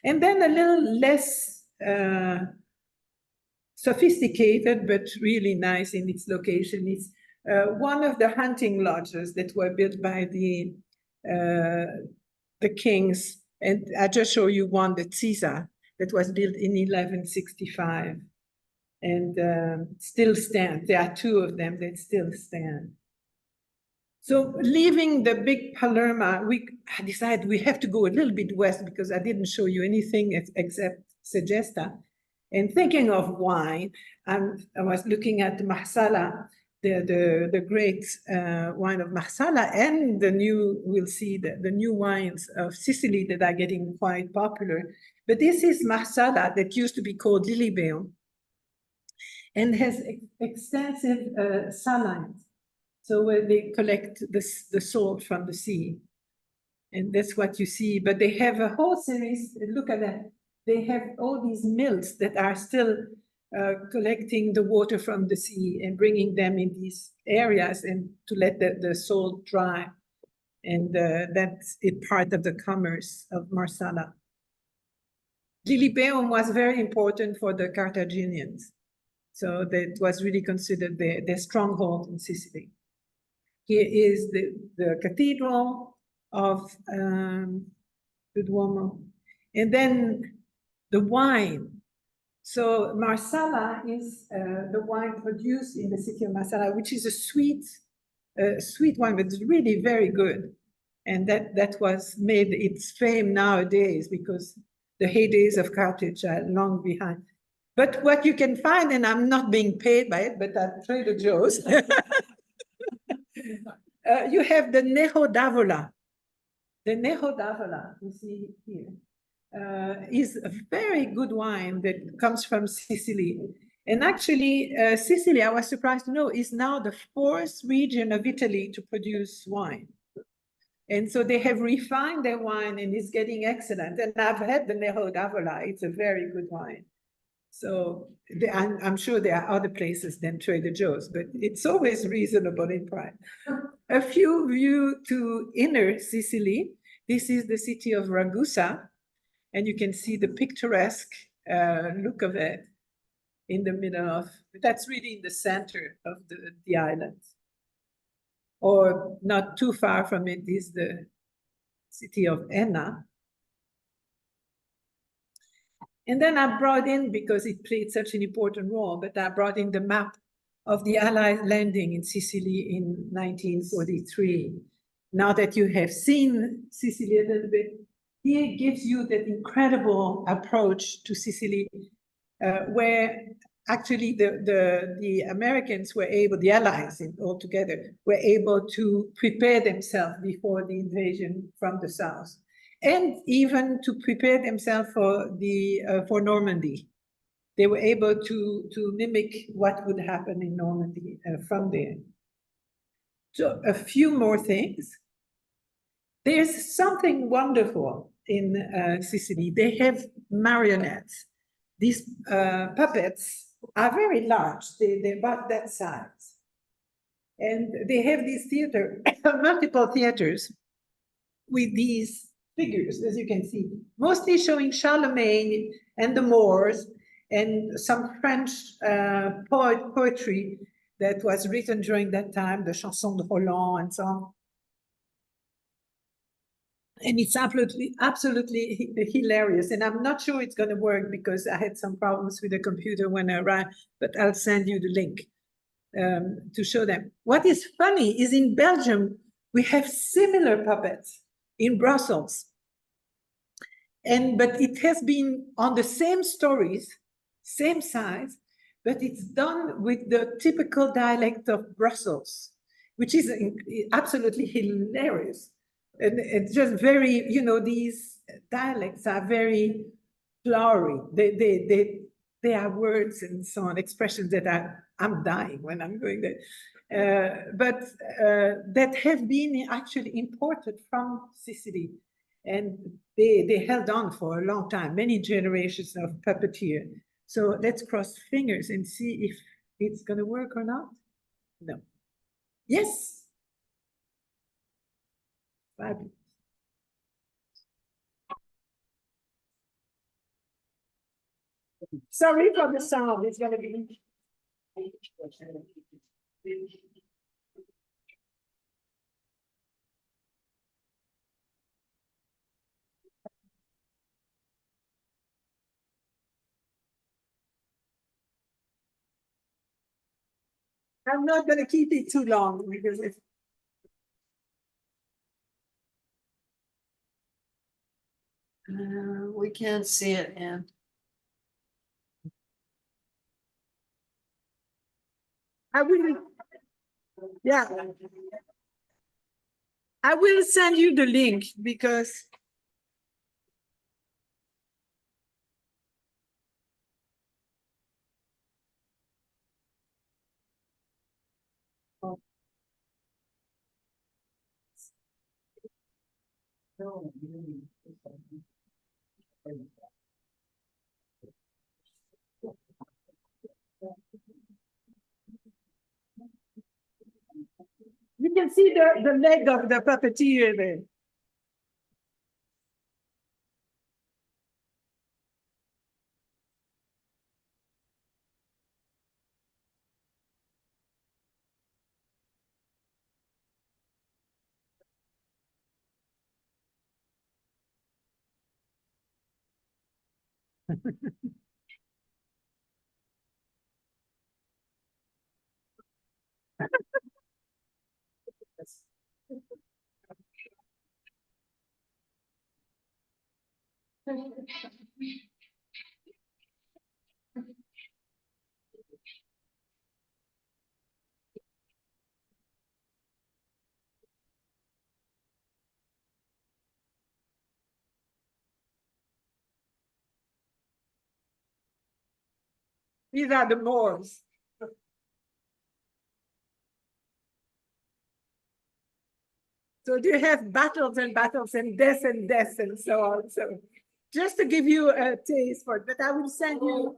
And then a little less sophisticated, but really nice in its location. It's one of the hunting lodges that were built by the kings. And I just show you one, the Caesar, that was built in 1165 and still stand. There are two of them that still stand. So leaving the big Palermo, we decided we have to go a little bit west because I didn't show you anything except Segesta. And thinking of wine, I was looking at Marsala, the great wine of Marsala and we'll see the new wines of Sicily that are getting quite popular. But this is Marsala that used to be called Lilibeon and has extensive salines. So where they collect the salt from the sea. And that's what you see. But they have a whole series, look at that. They have all these mills that are still collecting the water from the sea and bringing them in these areas and to let the salt dry. And that's part of the commerce of Marsala. Lilibeum was very important for the Carthaginians. So that was really considered their stronghold in Sicily. Here is the cathedral of the Duomo. And then the wine. So Marsala is the wine produced in the city of Marsala, which is a sweet wine, but it's really very good. And that was made its fame nowadays because the heydays of Carthage are long behind. But what you can find, and I'm not being paid by it, but at Trader Joe's, you have the Neho d'Avola. The Neho d'Avola, you see here, is a very good wine that comes from Sicily. And actually, Sicily, I was surprised to know, is now the 4th region of Italy to produce wine. And so they have refined their wine and it's getting excellent. And I've had the Neho d'Avola, it's a very good wine. So I'm sure there are other places than Trader Joe's, but it's always reasonable in price. A few view to inner Sicily. This is the city of Ragusa, and you can see the picturesque look of it in the middle of, that's really in the center of the island. Or not too far from it is the city of Enna. And then I brought in, because it played such an important role, but I brought in the map of the Allied landing in Sicily in 1943. Now that you have seen Sicily a little bit, here gives you that incredible approach to Sicily, where actually the Americans were able, the Allies altogether, were able to prepare themselves before the invasion from the south, and even to prepare themselves for Normandy. They were able to mimic what would happen in Normandy from there. So a few more things. There's something wonderful in Sicily. They have marionettes. These puppets are very large. They're about that size. And they have these multiple theaters with these figures, as you can see, mostly showing Charlemagne and the Moors and some French poetry that was written during that time, the Chanson de Roland and so on. And it's absolutely hilarious. And I'm not sure it's going to work because I had some problems with the computer when I arrived, but I'll send you the link to show them. What is funny is in Belgium, we have similar puppets in Brussels. But it has been on the same stories, same size, but it's done with the typical dialect of Brussels, which is absolutely hilarious. And it's just very, these dialects are very flowery. They are words and so on, expressions that I'm dying when I'm going there. But that have been actually imported from Sicily. And they held on for a long time, many generations of puppeteer. So let's cross fingers and see if it's going to work or not. No. Yes. Fabulous. Sorry for the sound. It's going to be. I'm not going to keep it too long because it's. We can't see it, Anne. I really, Yeah. I will send you the link because you can see the leg of the puppeteer there. These are the Moors. So you have battles and deaths and so on. So just to give you a taste for it, but I will send you.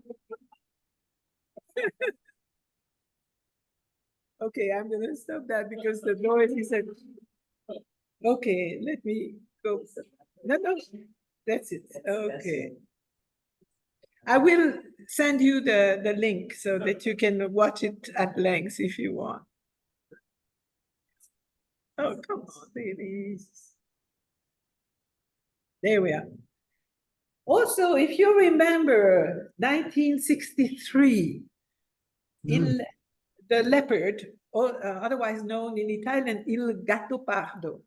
Okay, I'm gonna stop that because the noise is a. Okay, let me go. No, no, that's it. Okay. I will send you the link so that you can watch it at length if you want. Oh, come on, baby. There we are. Also, if you remember 1963, il, the leopard, or otherwise known in Italian, Il Gattopardo,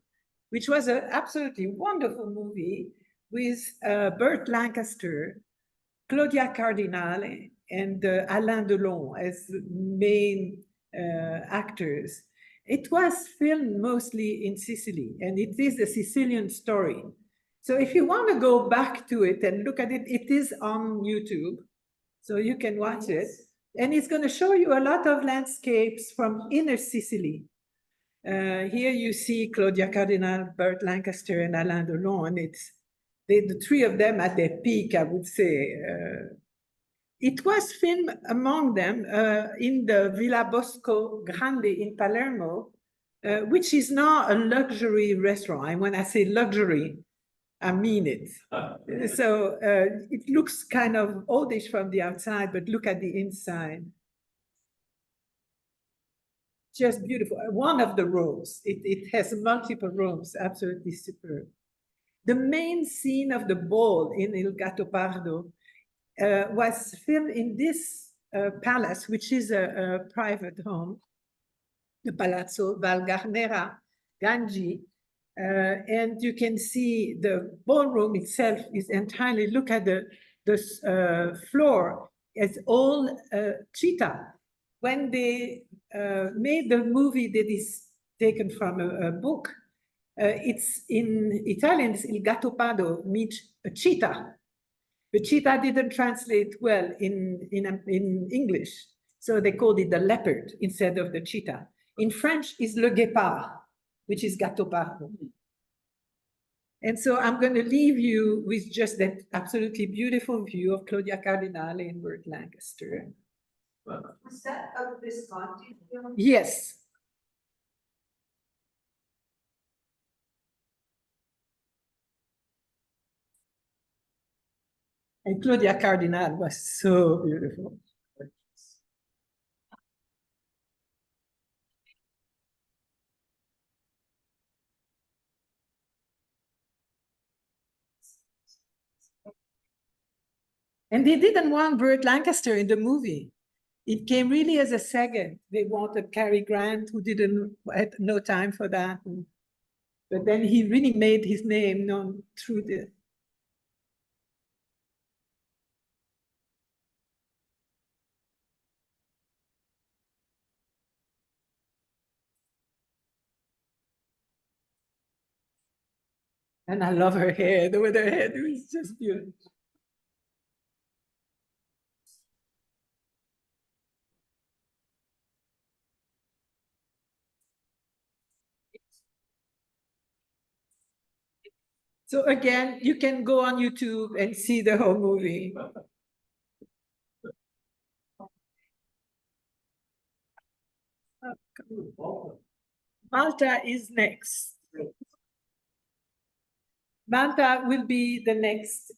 which was an absolutely wonderful movie with Burt Lancaster, Claudia Cardinale, and Alain Delon as main actors. It was filmed mostly in Sicily, and it is a Sicilian story. So if you want to go back to it and look at it, it is on YouTube, so you can watch it. And it's going to show you a lot of landscapes from inner Sicily. Here you see Claudia Cardinal, Burt Lancaster, and Alain Delon, and it's the three of them at their peak, I would say. It was filmed among them in the Villa Bosco Grande in Palermo, which is now a luxury restaurant. And when I say luxury, I mean it. So it looks kind of oldish from the outside, but look at the inside. Just beautiful. One of the rooms, it has multiple rooms, absolutely superb. The main scene of the ball in Il Gattopardo was filmed in this palace, which is a private home, the Palazzo Valgarnera Gangi. And you can see the ballroom itself is entirely, look at the floor, it's all cheetah. When they made the movie that is taken from a book, it's in Italian, it's Il Gattopardo, means a cheetah. The cheetah didn't translate well in English, so they called it the leopard instead of the cheetah. In French, is le guépard, which is gattopardo. And so I'm going to leave you with just that absolutely beautiful view of Claudia Cardinale and Burt Lancaster. Was that of Visconti film? Yes. And Claudia Cardinale was so beautiful. And they didn't want Burt Lancaster in the movie. It came really as a second. They wanted Cary Grant, who didn't had no time for that. But then he really made his name known through the. And I love her hair, the way her hair is just beautiful. So again, you can go on YouTube and see the whole movie. Malta is next. Malta will be the next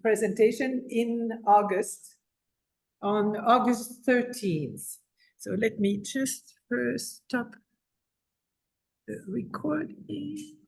presentation in August, on August 13th. So let me just first stop the recording.